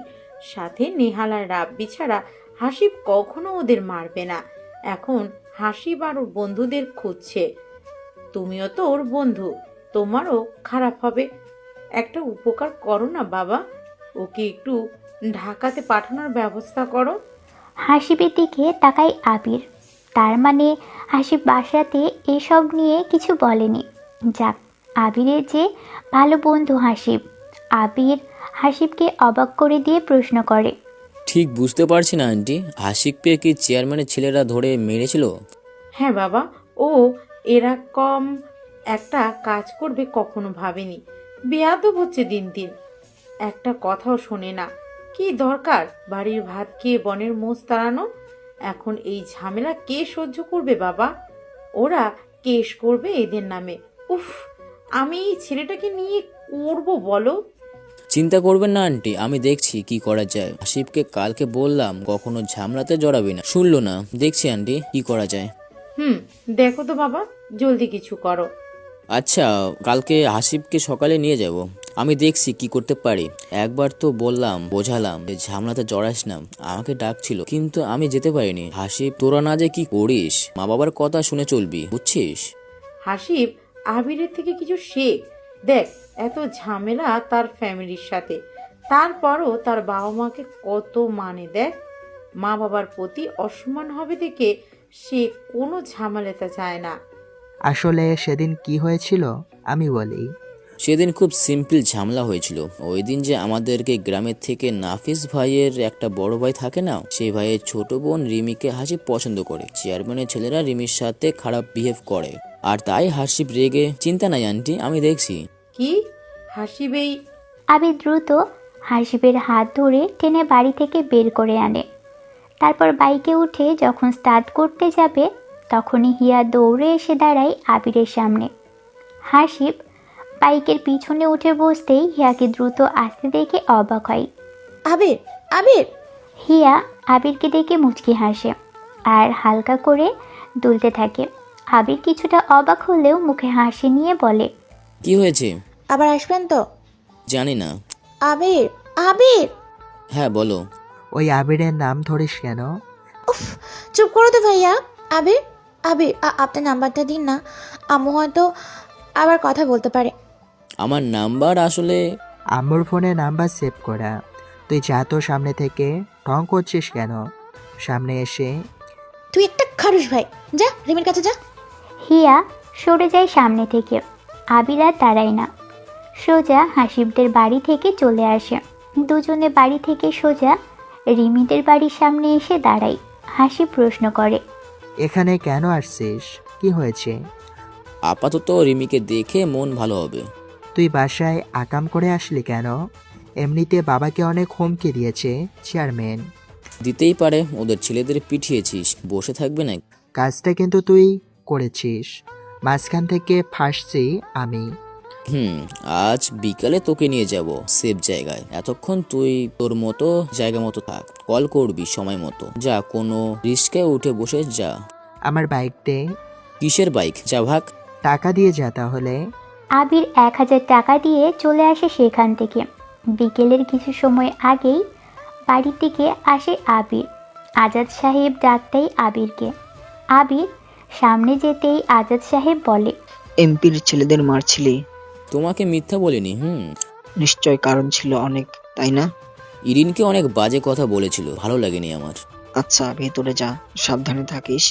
সাথে নেহাল আর রাব্বি ছাড়া হাসিব কখনো ওদের মারবে না। এখন হাসিব আর ওর বন্ধুদের খুঁজছে। তুমিও তো ওর বন্ধু, তোমারও খারাপ হবে। একটা উপকার করো না বাবা, ওকে একটু ঢাকাতে পাঠানোর ব্যবস্থা করো। হাসিবের দিকে তাকায় আবির। তার মানে হাসিব বাসাতে এসব নিয়ে কিছু বলেনি। যাক, আবিরের যে ভালো বন্ধু হাসিব। আবির হাসিবকে অবাক করে দিয়ে প্রশ্ন করে, ঠিক বুঝতে পারছি না আন্টি, আশিককে কি চেয়ারম্যানের ছেলেরা ধরে মেরেছিল? হ্যাঁ বাবা, ও এরকম একটা কাজ করবে কখনো ভাবেনি। বেয়াদব হচ্ছে দিন দিন, একটা কথাও শোনে না। কি দরকার বাড়ির ভাত খেয়ে বনের মোষ তাড়ানো? এখন এই ঝামেলা কে সহ্য করবে বাবা? ওরা কেস করবে এদের নামে। উফ, আমি এই ছেলেটাকে নিয়ে করব বলো? চিন্তা করবেন না আন্টি, আমি দেখছি কি করা যায়। আশিফকে কালকে বললাম কখনো ঝামেলাতে জড়াবি না, শুনলো না। দেখছি আন্টি কি করা যায়। দেখো তো বাবা, জলদি কিছু করো। আচ্ছা, কালকে হাসিবকে সকালে নিয়ে যাব, আমি দেখছি কি করতে পারি। একবার তো বললাম, বোঝালাম যে ঝামেলাতে জড়াস না, আমাকে ডাকছিল কিন্তু আমি যেতে পারিনি। হাসিব, তোরা না যে কি করিস, মা বাবার কথা শুনে চলবি, বুঝছিস? হাসিব, আবিরের থেকে কিছু শেখ। দেখ, এত ঝামেলা তার ফ্যামিলির সাথে, তারপরও তার বাবা মাকে কত মানে। দেখ, মা বাবার প্রতি অসম্মান হবে দেখে সে কোনো ঝামেলাতে চায় না। আসলে সেদিন কি হয়েছিল আমি বলি। সেদিন খুব সিম্পল ঝামেলা হয়েছিল। ওই দিন যে আমাদেরকে গ্রামের থেকে নাফিস ভাইয়ের একটা বড় ভাই থাকে না, সেই ভাইয়ের ছোট বোন রিমিকে হাসিব পছন্দ করে। চেয়ারম্যানের ছেলেরা রিমির সাথে খারাপ বিহেভ করে, আর তাই হাসিব রেগে। চিন্তা নাই আন্টি, আমি দেখছি। কি হাসিব এই? আবির দ্রুত হাসিবের হাত ধরে টেনে বাড়ি থেকে বের করে আনে। তারপর বাইকে উঠে যখন স্টার্ট করতে যাবে, তখনই হিয়া দৌড়ে এসে দাঁড়ায় আবিরের সামনে। হাসিব বাইকের পিছনে উঠে বসতেই হিয়াকে দ্রুত আসতে দেখে অবাক হয়। আবির, আবির! হিয়া আবিরকে দেখে মুচকি হাসে আর হালকা করে দুলতে থাকে। আবির কিছুটা অবাক হলেও মুখে হাসি নিয়ে বলে, কি হয়েছে? আবার আসবেন তো? জানি না। আবির, আবির! হ্যাঁ বলো। ওই আবিরের নাম ধরিস কেন? উফ, চুপ করো তো ভাইয়া। আবির, আবির, আপনার নাম্বারটা দিন না, আম্মু হয়তো আবার কথা বলতে পারে। আমার নাম্বার আসলে আম্মুর ফোনে নাম্বার সেভ করা। তুই যা তো সামনে থেকে। ঢং করছিস কেন? সামনে এসে। তুই একটা খারুস ভাই, যা রিমির কাছে যা। হিয়া সরে যায় সামনে থেকে। আবির আর দাঁড়ায় না, সোজা হাসিবদের বাড়ি থেকে চলে আসে। দুজনে বাড়ি থেকে সোজা রিমিদের বাড়ির সামনে এসে দাঁড়ায়। হাসি প্রশ্ন করে, এখানে কেন আসছিস? কি হয়েছে? আপাতত রিমিকে দেখে মন ভালো হবে। তুই বাসায় আকাম করে আসলি কেন? এমনিতে বাবাকে অনেক হুমকি দিয়েছে চেয়ারম্যান। দিতেই পারে, ওদের ছেলেদের পিঠিয়েছিস, বসে থাকবে না। কাজটা কিন্তু তুই করেছিস, মাঝখান থেকে ফাঁসছি আমি। আজ বিকালে তোকে নিয়ে যাব সেফ জায়গায়। এতক্ষণ তুই তোর মতো জায়গা মতো থাক, কল করবি সময় মতো। যা, কোনো রিস্কে উঠে বসে যা। আমার বাইক দে। কিসের বাইক? যা ভাগ। টাকা দিয়ে যা তাহলে। আবির 1000 টাকা দিয়ে চলে আসে সেখান থেকে। বিকেলের কিছু সময় আগেই বাড়ির দিকে আসে আবির। আজাদ সাহেব ডাকতেই আবিরকে। আবির সামনে যেতেই আজাদ সাহেব বলে, এমপির ছেলেদের মারছিলি? তোমাকে মিথ্যা বলিনি। নিশ্চয় কারণ ছিল অনেক, তাই না? ইরিনকে অনেক বাজে কথা বলেছিল, ভালো লাগেনি আমার। আচ্ছা, ভেতরে যা, সাবধানে থাকিস।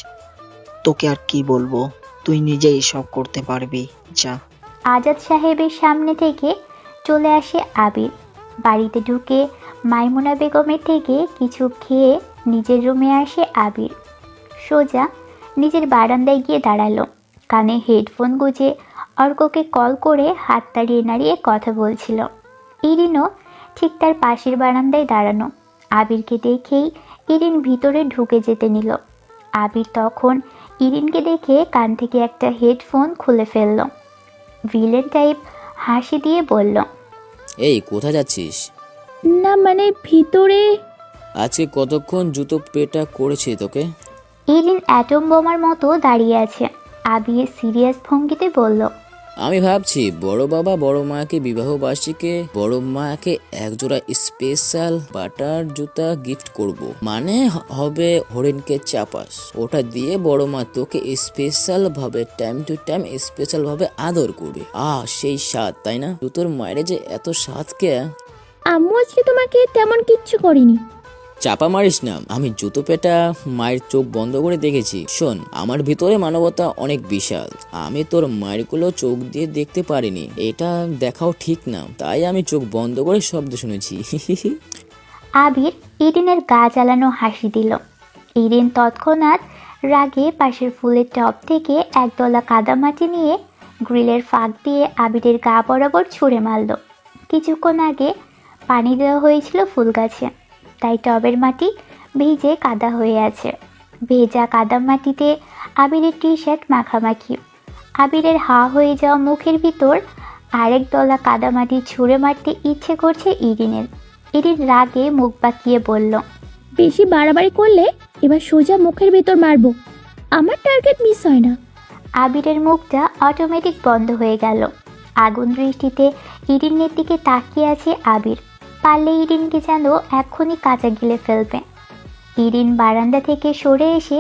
তোকে আর কি বলবো, তুই নিজেই সব করতে পারবি, যা। আজাদ সাহেবের সামনে থেকে চলে আসে আবির। বাড়িতে ঢুকে মাইমুনা বেগমের থেকে কিছু খেয়ে নিজের রুমে আসে আবির। সোজা নিজের বারান্দায় গিয়ে দাঁড়ালো। কানে হেডফোন গুঁজে অর্ককে কল করে হাত নাড়িয়ে নাড়িয়ে কথা বলছিল। ইরিনও ঠিক তার পাশের বারান্দায় দাঁড়ানো। আবিরকে দেখেই ইরিন ভিতরে ঢুকে যেতে নিল। আবির তখন ইরিনকে দেখে কান থেকে একটা হেডফোন খুলে ফেলল। ভিলেন টাইপ হাসি দিয়ে বলল, এই কোথায় যাচ্ছিস? না মানে ভিতরে। আজকে কতক্ষণ জুতো পেটা করেছে তোকে? ইরিন অ্যাটম বোমার মতো দাঁড়িয়ে আছে। আবির সিরিয়াস ভঙ্গিতে বলল, আমি ভাবছি বড় বাবা বড় মাকে বিবাহ বার্ষিকে বড় মাকে একজোড়া স্পেশাল বাটার জুতা গিফট করব। মানে হবে হরিণকে চাপাস, ওটা দিয়ে বড় মা তোকে স্পেশাল ভাবে টাইম টু টাইম স্পেশাল ভাবে আদর করবে। সেই স্বাদ, তাই না? তোর মায়ের যে এত স্বাদ কে? আম্মু আজকে তোমাকে তেমন কিচ্ছু করিনি। চাপা মারিস না, আমি জুতো পেটা মায়ের চোখ বন্ধ করে দেখেছি। শোন, আমার ভিতরে মানবতা অনেক বিশাল। আমি তোর মায়েরগুলো চোখ দিয়ে দেখতে পারিনি, এটা দেখাও ঠিক না, তাই আমি চোখ বন্ধ করে শব্দ শুনেছি। আবির ইরিনের গা জ্বালানো হাসি দিল। ইরিন তৎক্ষণাৎ রাগে পাশের ফুলের টব থেকে একদলা কাদামাটি নিয়ে গ্রিলের ফাঁক দিয়ে আবিরের গা বরাবর ছুঁড়ে মারল। কিছুক্ষণ আগে পানি দেওয়া হয়েছিল ফুল গাছে, তাই টবের মাটি ভিজে কাদা হয়ে আছে। ভেজা কাদা মাটিতে আবিরের টি শার্ট মাখামাখি। আবিরের হা হয়ে যাওয়া মুখের ভিতর আরেক দলা কাদামাটি ছুঁড়ে মারতে ইচ্ছে করছে ইরিনের। ইরিন রাগে মুখ বাঁকিয়ে বলল, বেশি বাড়াবাড়ি করলে এবার সোজা মুখের ভেতর মারবো, আমার টার্গেট মিস হয় না। আবিরের মুখটা অটোমেটিক বন্ধ হয়ে গেল। আগুন দৃষ্টিতে ইরিনের দিকে তাকিয়ে আছে আবির। পারলে ইরিনকে যেন এক্ষুনি কাঁচা গিলে ফেলবে। ইরিন বারান্দা থেকে সরে এসে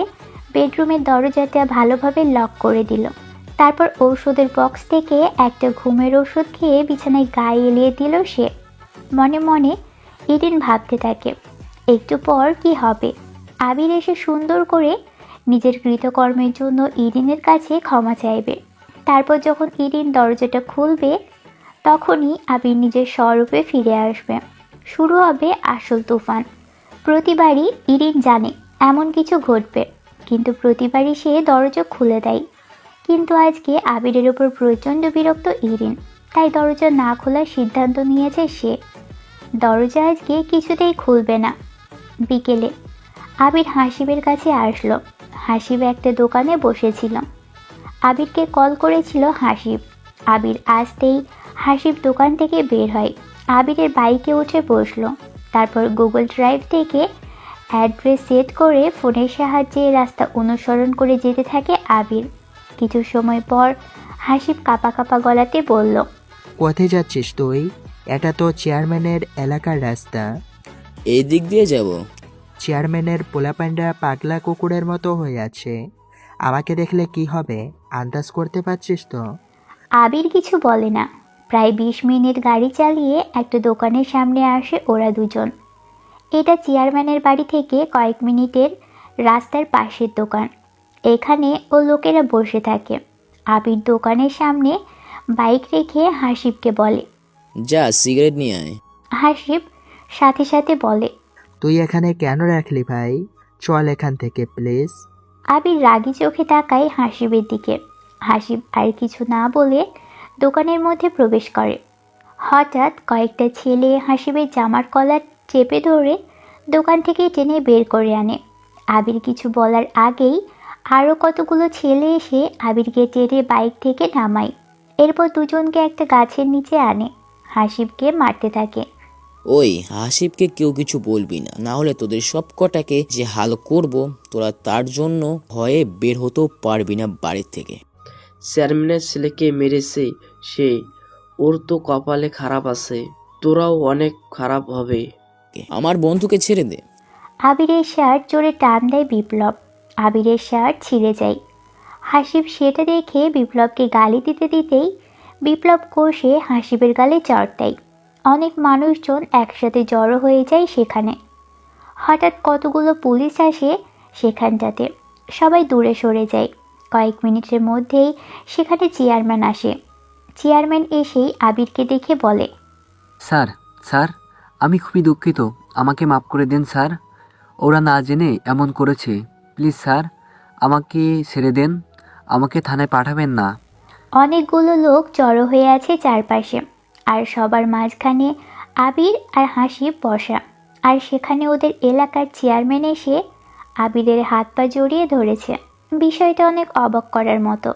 বেডরুমের দরজাটা ভালোভাবে লক করে দিল। তারপর ঔষধের বক্স থেকে একটা ঘুমের ওষুধ খেয়ে বিছানায় গায়ে এলিয়ে দিল সে। মনে মনে ইরিন ভাবতে থাকে, একটু পর কি হবে। আবির এসে সুন্দর করে নিজের কৃতকর্মের জন্য ইরিনের কাছে ক্ষমা চাইবে। তারপর যখন ইরিন দরজাটা খুলবে, তখনই আবির নিজের স্বরূপে ফিরে আসবে। শুরু হবে আসল তুফান। প্রতিবারই ইরিন জানে এমন কিছু ঘটবে, কিন্তু প্রতিবারই সে দরজা খুলে দেয়। কিন্তু আজকে আবিরের ওপর প্রচণ্ড বিরক্ত ইরিন, তাই দরজা না খোলার সিদ্ধান্ত নিয়েছে সে। দরজা আজকে কিছুতেই খুলবে না। বিকেলে আবির হাসিবের কাছে আসলো। হাসিব একটা দোকানে বসেছিল। আবিরকে কল করেছিল হাসিব। আবির আসতেই হাসিব দোকান থেকে বের হয়। আবিরের বাইকে উঠে বসলো। তারপর গুগল ড্রাইভ থেকে অ্যাড্রেস সেট করে ফোনের সাহায্যে রাস্তা অনুসরণ করে যেতে থাকে আবির। কিছু সময় পর হাসিব কাঁপা কাঁপা গলাতে বলল, কোথায় যাচ্ছিস তুই? এটা তো চেয়ারম্যানের এলাকার রাস্তা। এই দিক দিয়ে যাব। চেয়ারম্যানের পোলাপান্ডা পাগলা কুকুরের মতো হয়ে আছে, আমাকে দেখলে কি হবে আন্দাজ করতে পারছিস তো? আবির কিছু বলে না। প্রায় 20 মিনিট গাড়ি চালিয়ে একটা দোকানের সামনে আসে ওরা দুজন। এটা চেয়ারম্যানের বাড়ি থেকে কয়েক মিনিটের রাস্তার পাশের দোকান। এখানে ও লোকেরা বসে থাকে। আবির দোকানের সামনে বাইক রেখে হাসিবকে বলে, যা সিগারেট নিয়ে আয়। হাসিব সাথে সাথে বলে, তুই এখানে কেন রাখলি ভাই? চল এখান থেকে প্লিজ। আবির রাগী চোখে তাকায় হাসিবের দিকে। হাসিব আর কিছু না বলে দোকানের মধ্যে প্রবেশ করে। হঠাৎ কয়েকটা ছেলে হাসিবের জামার কলার চেপে ধরে দোকান থেকে টেনে বের করে আনে। আবির কিছু বলার আগেই আরও কতগুলো ছেলে এসে আবিরকে টেনে বাইক থেকে নামায়। এরপর দুজনকে একটা গাছের নিচে আনে। হাসিবকে মারতে থাকে। ওই হাসিবকে কেউ কিছু বলবি না, না হলে তোদের সব কটাকে যে হাল করব, তোরা তার জন্য ভয়ে বের হতেও পারবি না বাড়ি থেকে। চেয়ারম্যানের ছেলেকে মেরেছে সে, ওর তো কপালে খারাপ আছে, তোরাও অনেক খারাপ হবে। আমার বন্ধুকে ছেড়ে দে। আবিরের শার্ট জোরে টান দেয় বিপ্লব। আবিরের শার্ট ছিঁড়ে যায়। হাসিব সেটা দেখে বিপ্লবকে গালি দিতে দিতেই বিপ্লব কষে হাসিবের গালে চড় দেয়। অনেক মানুষজন একসাথে জড়ো হয়ে যায় সেখানে। হঠাৎ কতগুলো পুলিশ আসে সেখানটাতে। সবাই দূরে সরে যায়। কয়েক মিনিটের মধ্যেই সেখানে চেয়ারম্যান আসে। চেয়ারম্যান এসেই আবিরকে দেখে বলে, স্যার স্যার আমি খুবই দুঃখিত, আমাকে মাফ করে দেন স্যার, ওরা না জেনে এমন করেছে, প্লিজ স্যার আমাকে ছেড়ে দেন, আমাকে থানায় পাঠাবেন না। অনেকগুলো লোক জড়ো হয়ে আছে চারপাশে, আর সবার মাঝখানে আবির আর হাসিব বসা। আর সেখানে ওদের এলাকার চেয়ারম্যান এসে আবিরের হাত পা জড়িয়ে ধরেছে। বিষয়টা অনেক অবাক করার মতো।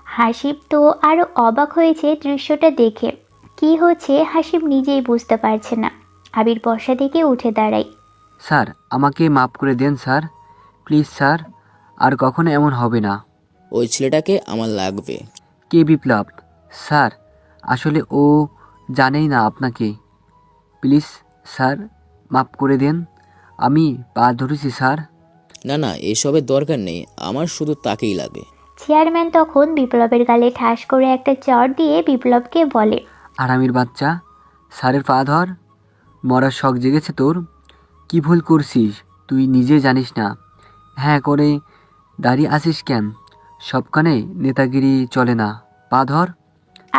হাসিব তো আরও অবাক হয়েছে দৃশ্যটা দেখে। কি হচ্ছে হাসিব নিজেই বুঝতে পারছে না। আবির বসা থেকে উঠে দাঁড়ায়। স্যার আমাকে মাফ করে দেন স্যার, প্লিজ স্যার, আর কখনো এমন হবে না। ওই ছেলেটাকে আমার লাগবে। কে? বিপ্লব স্যার, আসলে ও জানেই না আপনাকে, প্লিজ স্যার মাফ করে দেন, আমি পা ধরেছি স্যার। না না, এসবের দরকার নেই, আমার শুধু তাকেই লাগে। চেয়ারম্যান তখন বিপ্লবের গালে ঠাস করে একটা চড় দিয়ে বিপ্লবকে বলে, আরামির বাচ্চা, স্যারের পা ধর, মরার শখ জেগেছে তোর, কি ভুল করছিস তুই নিজে জানিস না? হ্যাঁ করে দাঁড়িয়ে আসিস কেন? সবখানে নেতাগিরি চলে না, পা ধর।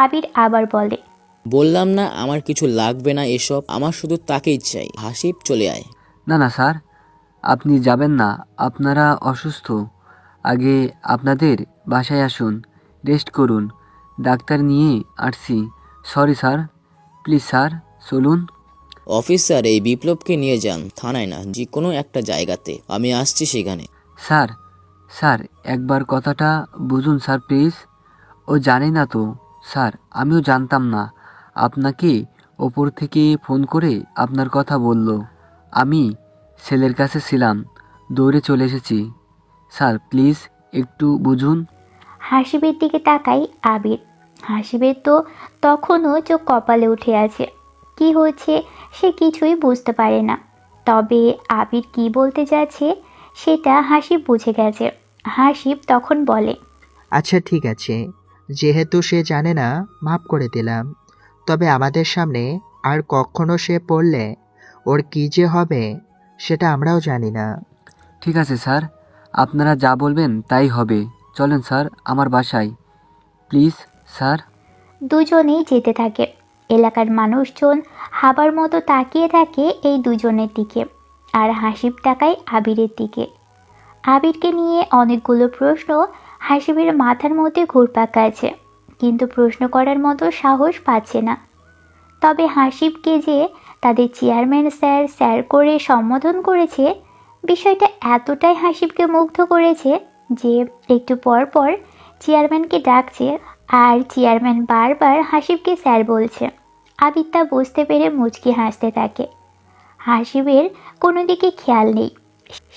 আবির আবার বলে, বললাম না আমার কিছু লাগবে না এসব, আমার শুধু তাকেই চাই। হাসিব চলে আয়। না না স্যার, আপনি যাবেন না, আপনারা অসুস্থ। আগে আপনাদের বাসায় আসুন, রেস্ট করুন। ডাক্তার নিয়ে আসছি। সরি স্যার, প্লিজ স্যার চলুন। অফিসার এই বিপ্লবকে নিয়ে যান থানায় না, যে কোনো একটা জায়গাতে, আমি আসছি সেখানে। স্যার স্যার একবার কথাটা বুঝুন স্যার প্লিজ। ও জানে না তো স্যার, আমিও জানতাম না। আপনাকে ওপর থেকে ফোন করে আপনার কথা বলল, আমি ছেলের কাছে ছিলাম, দৌড়ে চলে এসেছি। স্যার প্লিজ একটু বুঝুন। হাসিবের দিকে তাকাই আবির। হাসিবের তো তখনও চোখ কপালে উঠে আছে। কি হয়েছে সে কিছুই বুঝতে পারে না। তবে আবির কি বলতে যাচ্ছে সেটা হাসিব বুঝে গেছে। হাসিব তখন বলে, আচ্ছা ঠিক আছে, যেহেতু সে জানে না মাফ করে দিলাম। তবে আমাদের সামনে আর কখনো সে পড়লে ওর কী যে হবে সেটা আমরাও জানি না। ঠিক আছে স্যার, আপনারা যা বলবেন তাই হবে। চলেন স্যার আমার বাসায়, প্লিজ স্যার। দুজনেই যেতে থাকে। এলাকার মানুষজন হাবার মতো তাকিয়ে থাকে এই দুজনের দিকে, আর হাসিব তাকায় আবিরের দিকে। আবিরকে নিয়ে অনেকগুলো প্রশ্ন হাসিবের মাথার মধ্যে ঘুরপাক খাচ্ছে, কিন্তু প্রশ্ন করার মতো সাহস পাচ্ছে না। তবে হাসিবকে যে তাদের চেয়ারম্যান স্যার স্যার করে সম্বোধন করেছে, বিষয়টা এতটাই হাসিবকে মুগ্ধ করেছে যে একটু পর পর চেয়ারম্যানকে ডাকছে, আর চেয়ারম্যান বারবার হাসিবকে স্যার বলছে। আবির তা বুঝতে পেরে মুচকি হাসতে থাকে। হাসিবের কোনো দিকে খেয়াল নেই।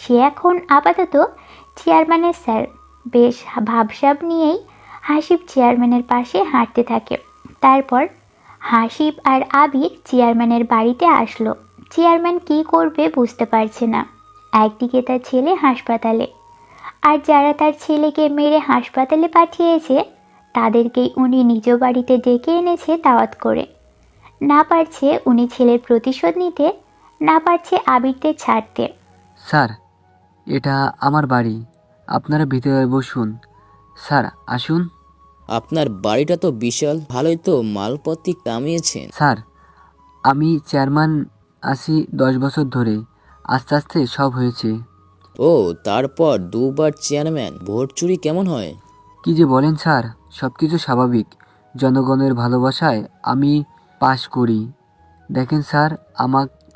সে এখন আপাতত চেয়ারম্যানের স্যার। বেশ ভাবসাব নিয়েই হাসিব চেয়ারম্যানের পাশে হাঁটতে থাকে। তারপর হাসিব আর আবির চেয়ারম্যানের বাড়িতে আসলো। চেয়ারম্যান কি করবে বুঝতে পারছে না। একদিকে তার ছেলে হাসপাতালে, আর যারা তার ছেলেকে মেরে হাসপাতালে পাঠিয়েছে তাদেরকেই উনি নিজ বাড়িতে ডেকে এনেছে দাওয়াত করে। না পারছে উনি ছেলের প্রতিশোধ নিতে, না পারছে আবিরদের ছাড়তে। স্যার এটা আমার বাড়ি, আপনারা ভিতরে বসুন। স্যার আসুন। আপনার বাড়িটা তো বিশাল, ভালোই তো মালপত্তি কামিয়েছেন। স্যার আমি চেয়ারম্যান আছি 10 বছর ধরে, আস্তে আস্তে সব হয়েছে। ও তারপর দুবার চেয়ারম্যান, ভোট চুরি কেমন হয়? কি যে বলেন স্যার, সব কিছু স্বাভাবিক। জনগণের ভালোবাসায় আমি পাশ করি। দেখেন স্যার,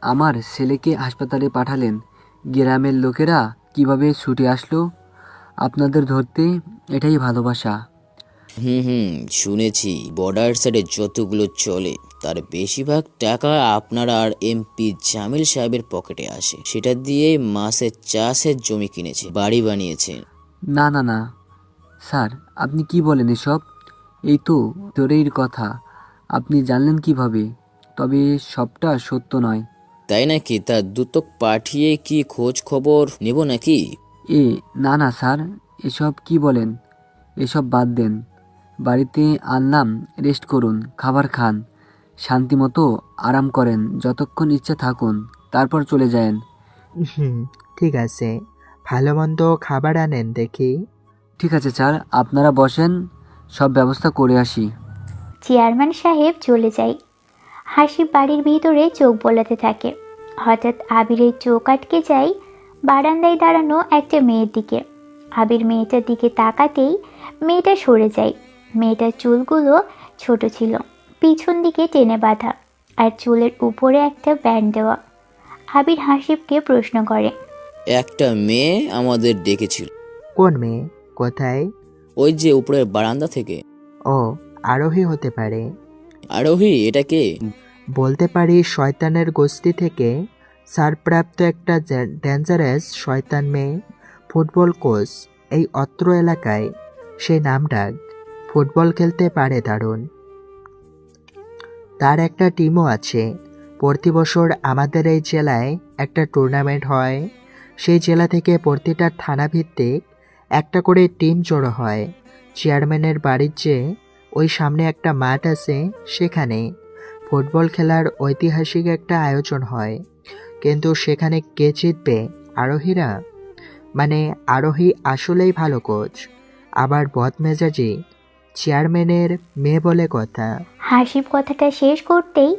আমার ছেলেকে হাসপাতালে পাঠালেন, গ্রামের লোকেরা কিভাবে ছুটে আসলো আপনাদের ধরতে, এটাই ভালোবাসা। হুম শুনেছি বর্ডার সাইডে যতগুলো চলে তার বেশিরভাগ টাকা আপনার আর এমপি জামিল সাহেবের পকেটে আসে। সেটা দিয়ে মাসে চাষের জমি কিনেছে, বাড়ি বানিয়েছে। না না না স্যার, আপনি কি বলেন এসব? এই তো তোরের কথা, আপনি জানলেন কিভাবে? তবে সবটা সত্য নয়। তাই নাকি? তা দুতক পাঠিয়ে কি খোঁজ খবর নেব নাকি? না না স্যার, এসব কি বলেন? এসব বাদ দেন। বাড়িতে আনলাম, রেস্ট করুন, খাবার খান, শান্তিমতো আরাম করেন, যতক্ষণ ইচ্ছে থাকুন, তারপর চলে যান। ঠিক আছে, ভালো মন্দ খাবার আনেন দেখি। ঠিক আছে স্যার, আপনারা বসেন, সব ব্যবস্থা করে আসি। চেয়ারম্যান সাহেব চলে যায়। হাসিব বাড়ির ভিতরে চোখ বোলাতে থাকে। হঠাৎ আবিরের চোখ আটকে যায় বারান্দায় দাঁড়ানো একটা মেয়ের দিকে। আবির মেয়েটার দিকে তাকাতেই মেয়েটা সরে যায়। মেয়েটার চুলগুলো ছোট ছিল, পিছন দিকে টেনে বাঁধা, আর চুলের উপরে একটা ব্যান্ড দেওয়া। আবির হাসিবকে প্রশ্ন করে, একটা মেয়ে আমাদের ডেকেছিল। কোন মেয়ে? কোথায়? ওই যে উপরের বারান্দা থেকে। ও, আরোহী হতে পারে। আরোহী? এটা কে? বলতে পারি শয়তানের গোষ্ঠী থেকে সারপ্রাপ্ত একটা ডেঞ্জারাস শয়তান মেয়ে, ফুটবল কোচ এই অত্র এলাকায়। সেই নাম ডাক, ফুটবল খেলতে পারে দারুণ। তার একটা টিমও আছে। প্রতি বছর আমাদের এই জেলায় একটা টুর্নামেন্ট হয়। সেই জেলা থেকে প্রতিটা থানা ভিত্তিক একটা করে টিম জড়ো হয়। চেয়ারম্যানের বাড়ির যে ওই সামনে একটা মাঠ আছে, সেখানে ফুটবল খেলার ঐতিহাসিক একটা আয়োজন হয়। কিন্তু সেখানে কে জিতবে? আরোহীরা? মানে আরোহী আসলেই ভালো কোচ, আবার বদমেজাজি, চেয়ারম্যানের মেয়ে বলে কথা। হাসিব কথাটা শেষ করতেই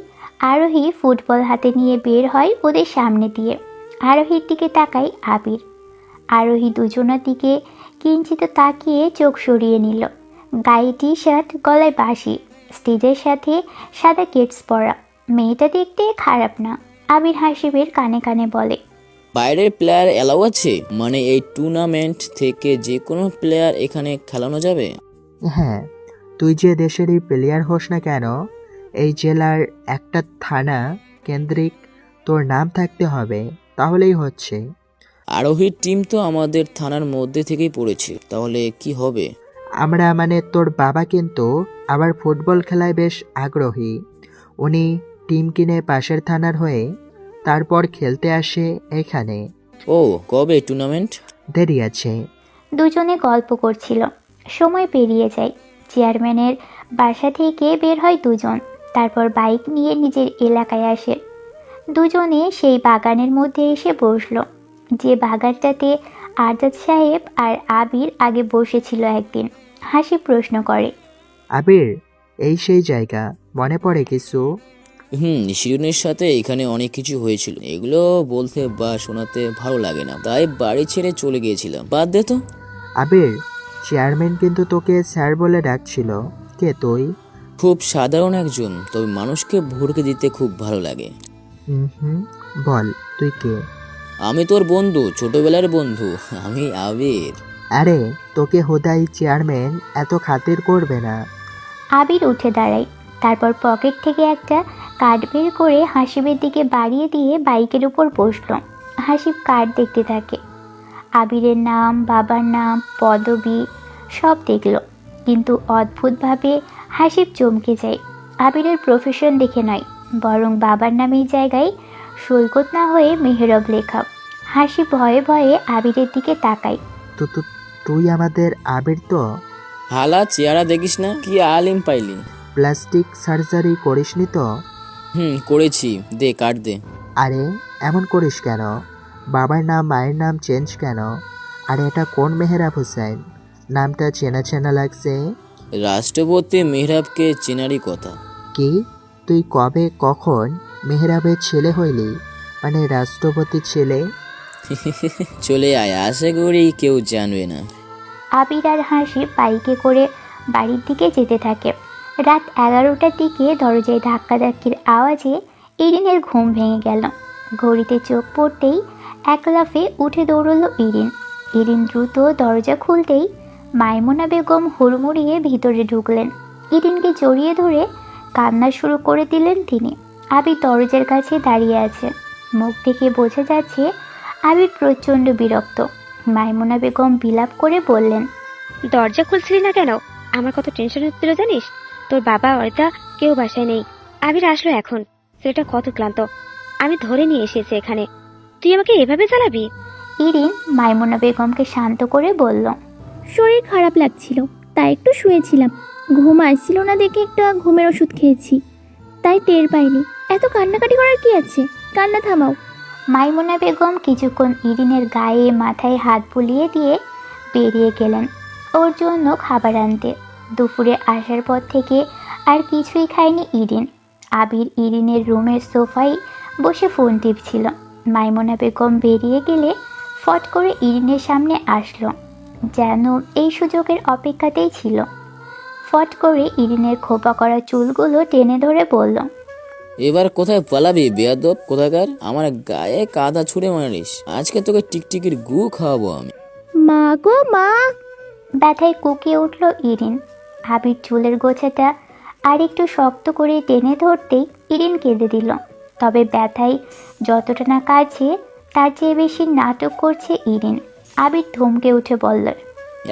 আরোহী ফুটবল হাতে নিয়ে বের হয় ওদের সামনে দিয়ে। আরোহীর দিকে তাকায় আবির। আরোহী দুজনের দিকে কিঞ্চিত তাকিয়ে চোখ সরিয়ে নিল। গায়ে টি শার্ট, গলায় বাঁশি, স্টেজের সাথে সাদা কেটস পরা। মেয়েটা দেখতে খারাপ না। আবির হাসিবের কানে কানে বলে, বাইরের প্লেয়ার এলাও আছে? মানে এই টুর্নামেন্ট থেকে যে কোনো প্লেয়ার এখানে খেলানো যাবে? হ্যাঁ, তুই যে দেশেরই প্লেয়ার হোস না কেন, এই জেলার একটা থানা কেন্দ্রিক তোর নাম থাকতে হবে, তাহলেই হচ্ছে। আরোহীর টিম তো আমাদের থানার মধ্যে থেকেই পড়েছে, তাহলে কি হবে? আমরা মানে তোর বাবা কিন্তু আবার ফুটবল খেলায় বেশ আগ্রহী। উনি টিম কিনে পাশের থানার হয়ে তারপর খেলতে আসে এখানে। ও, কবে টুর্নামেন্ট? দেরি আছে। দুজনে গল্প করছিল। সময় পেরিয়ে যায়। চেয়ারম্যানের বাসা থেকে বের হয় দুজন। তারপর বাইক নিয়ে নিজের এলাকায় আসে। দুজনে সেই বাগানের মধ্যে এসে বসলো, যে বাগানটাতে আজাদ সাহেব আর আবির আগে বসেছিল একদিন। হাসি প্রশ্ন করে, আবির, এই সেই জায়গা, মনে পড়ে কিছু? শিরুনের সাথে এখানে অনেক কিছু হয়েছিল, এগুলো বলতে বা শোনাতে ভালো লাগে না, তাই বাড়ি ছেড়ে চলে গিয়েছিলাম। বাদ দে তো। আবির, চেয়ারম্যান কিন্তু তোকে স্যার বলে ডাকছিল। কে তুই? খুব সাধারণ একজন, তবে মানুষকে ভরকে দিতে খুব ভালো লাগে। হুম, বল তুই কে? আমি তোর বন্ধু, ছোটবেলার বন্ধু। আমি আবির। আরে, তোকে হোদাই চেয়ারম্যান এত খাতির করবে না। আবির উঠে দাঁড়ায়। তারপর পকেট থেকে একটা কার্ড বের করে হাসিবের দিকে বাড়িয়ে দিয়ে বাইকের উপর বসলো। হাসিব কার্ড দেখতে থাকে। আবিরের নাম, বাবার নাম, পদবি সব দেখলো, কিন্তু অদ্ভুতভাবে হাসিব চমকে যায়। আবিরের প্রফেশন দেখে নয়, বরং বাবার নামের জায়গায় সৈকত না হয়ে মেহরব লেখা। হাসি ভয়ে ভয়ে আবিরের দিকে তাকায়। তুই আমাদের আবির তো? হালা, চেহারা দেখিস না, কি আলিম পাইলি। প্লাস্টিক সার্জারি করিসনি তো? করেছি, দে কার্ড দে। আরে, এমন করিস কেন? বাবার নাম মায়ের নাম চেঞ্জ কেন? আর এটা কোন মেহরাব হোসেন? নামটা চেনা চেনা লাগছে। রাষ্ট্রপতি মেহরাবকে চেনারই কথা। কি, তুই কবে কখন মেহরাবের ছেলে হইলি? মানে রাষ্ট্রপতির ছেলে? চলে আয়, আশা করি কেউ জানবে না। আবির আর হাসি বাইকে করে বাড়ির দিকে যেতে থাকে। রাত 11টার দিকে দরজায় ধাক্কাধাক্কির আওয়াজে ইরিনের ঘুম ভেঙে গেল। ঘড়িতে চোখ পড়তেই এক লাফে উঠে দৌড়ল ইরিন। ইরিন দ্রুত দরজা খুলতেই মাইমুনা বেগম হুড়মুড়িয়ে ভিতরে ঢুকলেন। ইরিনকে জড়িয়ে ধরে কান্না শুরু করে দিলেন তিনি। আবির দরজার কাছে দাঁড়িয়ে আছে। মুখ থেকে বোঝা যাচ্ছে আবির প্রচণ্ড বিরক্ত। মাইমুনা বেগম বিলাপ করে বললেন, দরজা খুলছিলি না কেন? আমার কত টেনশন হচ্ছিল জানিস? তোর বাবা অরিতা কেউ বাসায় নেই। আবির আসলো এখন। ছেলেটা কত ক্লান্ত, আমি ধরে নিয়ে এসেছি এখানে। তুই আমাকে এভাবে জ্বালাবি? ইরিন মাইমুনা বেগমকে শান্ত করে বলল, শরীর খারাপ লাগছিল, তাই একটু শুয়েছিলাম। ঘুম আসছিল না দেখে একটা ঘুমের ওষুধ খেয়েছি, তাই টের পাইনি। এত কান্নাকাটি করার কি আছে? কান্না থামাও। মাইমুনা বেগম কিছুক্ষণ ইরিনের গায়ে মাথায় হাত বুলিয়ে দিয়ে বেরিয়ে গেলেন ওর জন্য খাবার আনতে। দুপুরে আসার পর থেকে আর কিছুই খায়নি ইরিন। আবির ইরিনের রুমের সোফায় বসে ফোন টিপছিল। মাইমুনা বেগম বেরিয়ে গেলে ফট করে ইরিনের সামনে আসলো, যেন এই সুযোগের অপেক্ষাতেই ছিল। ফট করে ইরিনের খোপা করা চুলগুলো টেনে ধরে বলল, এবার কোথায় পালাবি বেয়াদব কোথাকার? আমার গায়ে কাদা ছুঁড়ে মারিস, আজকে তোকে টিকটিকির গু খাওয়াবো আমি। মা গো মা! ব্যথায় কুকিয়ে উঠল ইরিন। আবির চুলের গোছাটা আর একটু শক্ত করে টেনে ধরতেই ইরিন কেঁদে দিল। তবে ব্যথায় যতটা না কাছে তার চেয়ে বেশি নাটক করছে ইরিন। আবির থমকে উঠে বলল,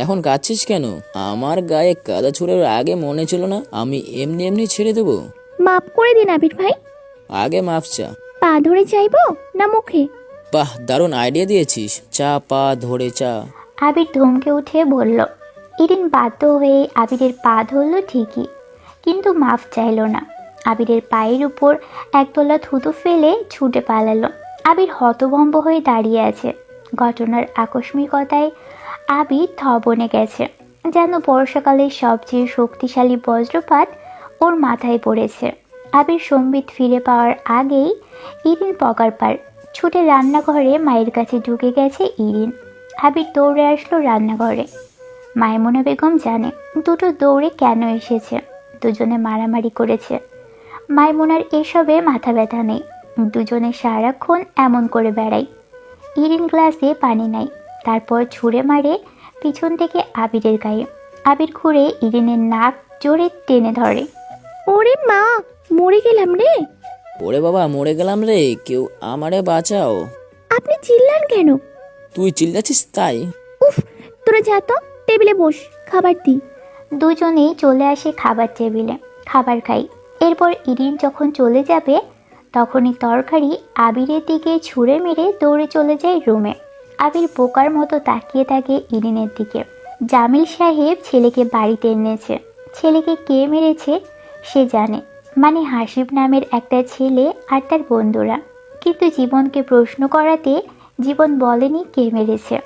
এখন কাঁদছিস কেন? আমার গায়ে কাদা ছুঁড়ার আগে মনে ছিল না আমি এমনি এমনি ছেড়ে দেবো? মাফ করে দিন আবির ভাই। আগে মাফ চা। পা ধরে চাইবো না মুখে? বাহ, দারুণ আইডিয়া দিয়েছিস, চা পা ধরে চা। আবির ধমকে উঠে বলল। ইরিন বাধ্য হয়ে আবিরের পা ধরল ঠিকই, কিন্তু মাফ চাইল না। আবিরের পায়ের উপর একতলা থুতু ফেলে ছুটে পালালো। আবির হতভম্ব হয়ে দাঁড়িয়ে আছে। ঘটনার আকস্মিকতায় আবির থ বনে গেছে, যেন বর্ষাকালের সবচেয়ে শক্তিশালী বজ্রপাত ওর মাথায় পড়েছে। আবির সম্বিত ফিরে পাওয়ার আগেই ইরিন পকার পার ছুটে রান্নাঘরে মায়ের কাছে ঢুকে গেছে ইরিন। আবির দৌড়ে আসলো রান্নাঘরে। মাইমুনা বেগম জানে দুটো দৌড়ে কেন এসেছে, দুজনে মারামারি করেছে। মাইমুনার এসবে মাথা ব্যথা নেই, দুজনে সারাক্ষণ এমন করে বেড়ায়। ইরিন গ্লাসে পানি নাই, তারপর ছুঁড়ে মারে পিছন থেকে আবিরের গায়ে। আবির ঘুরে ইরিনের নাক জোরে টেনে ধরে। ওরে মা, মরে গেলাম রে। ওরে বাবা, মরে গেলাম রে, কেউ আমারে বাঁচাও। আপনি চিল্লান কেন? তুই চিল্লাছিস তাই? উফ, তোরা যা তো, টেবিলে বস, খাবার দি। দুজনেই চলে আসে খাবার টেবিলে, খাবার খাই। এরপর ইরিন যখন চলে যাবে তখনই তরকারি আবিরের দিকে ছুঁড়ে মেরে দৌড়ে চলে যায় রুমে। আবির বোকার মতো তাকিয়ে থাকে ইরিনের দিকে। জামিল সাহেব ছেলেকে বাড়িতে এনেছে। ছেলেকে কে মেরেছে সে জানে, মানে হাসিব নামের একটা ছেলে আর তার বন্ধুরা। কিন্তু জীবনকে প্রশ্ন করাতে জীবন বলেনি কে মেরেছে,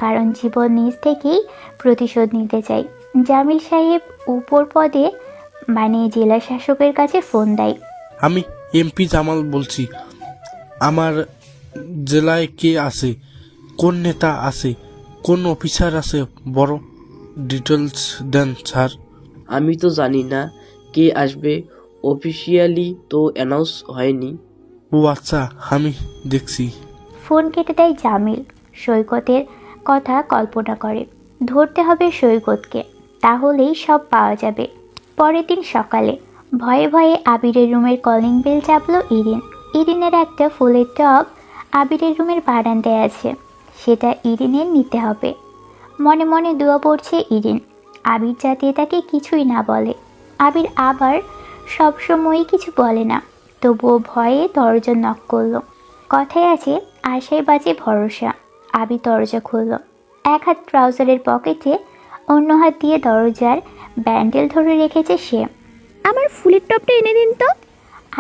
কারণ জীবন নিজ থেকেই প্রতিশোধ নিতে চায়। জামিল সাহেব উপর পদে মানে জেলা শাসকের কাছে ফোন দেয়। আমি এমপি জামাল বলছি। আমার জেলায় কে আছে, কোন নেতা আছে, কোন অফিসার আছে, বড় ডিটেলস দেন স্যার। আমি তো জানি না কে আসবে, অফিসিয়ালি তো অ্যানাউন্স হয়নি। ও আচ্ছা, আমি দেখছি। ফোন কেটে দেয় জামিল। সৈকতের কথা কল্পনা করে, ধরতে হবে সৈকতকে, তাহলেই সব পাওয়া যাবে। পরের দিন সকালে ভয়ে ভয়ে আবিরের রুমের কলিং বেল চাপলো ইরিন। ইরিনের একটা ফুলের টব আবিরের রুমের বারান্দায় আছে, সেটা ইরিনের নিতে হবে। মনে মনে দোয়া পড়ছে ইরিন, আবির যাতে তাকে কিছুই না বলে। আবির আবার সবসময়ই কিছু বলে না, তবুও ভয়ে দরজা নক করলো। কথায় আছে আশায় বাজে ভরসা। আবির দরজা খুলল। এক হাত ট্রাউজারের পকেটে, অন্য হাত দিয়ে দরজার ব্যান্ডেল ধরে রেখেছে সে। আমার ফুলের টপটা এনে দিন তো।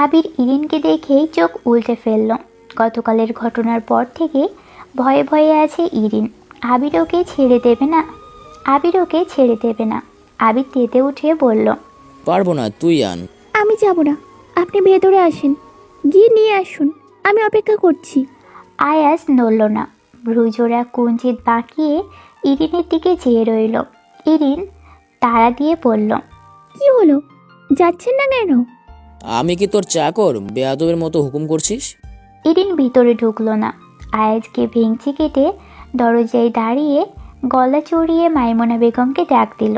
আবির ইরিনকে দেখেই চোখ উল্টে ফেলল। গতকালের ঘটনার পর থেকে ভয়ে ভয়ে আছে ইরিন। আবির ওকে ছেড়ে দেবে না, আবির ওকে ছেড়ে দেবে না। আবির তেতে উঠে বলল, পারবো না, তুই আন। আমি যাব না, আপনি ভেতরে আসেন, গিয়ে নিয়ে আসুন, আমি অপেক্ষা করছি। আয়াস নড়ল না, ভ্রুজোড়া কুঞ্চিত বাঁকিয়ে ইরিনের দিকে চেয়ে রইল। ইরিন তাড়া দিয়ে বলল, কি হলো, যাচ্ছেন না কেন? আমি কি তোর চাকর, বেয়াদবের মতো হুকুম করছিস? ইরিন ভিতরে ঢুকলো না। আয়াজকে ভেঙচি কেটে দরজায় দাঁড়িয়ে গলা চড়িয়ে মাইমুনা বেগমকে ডাক দিল।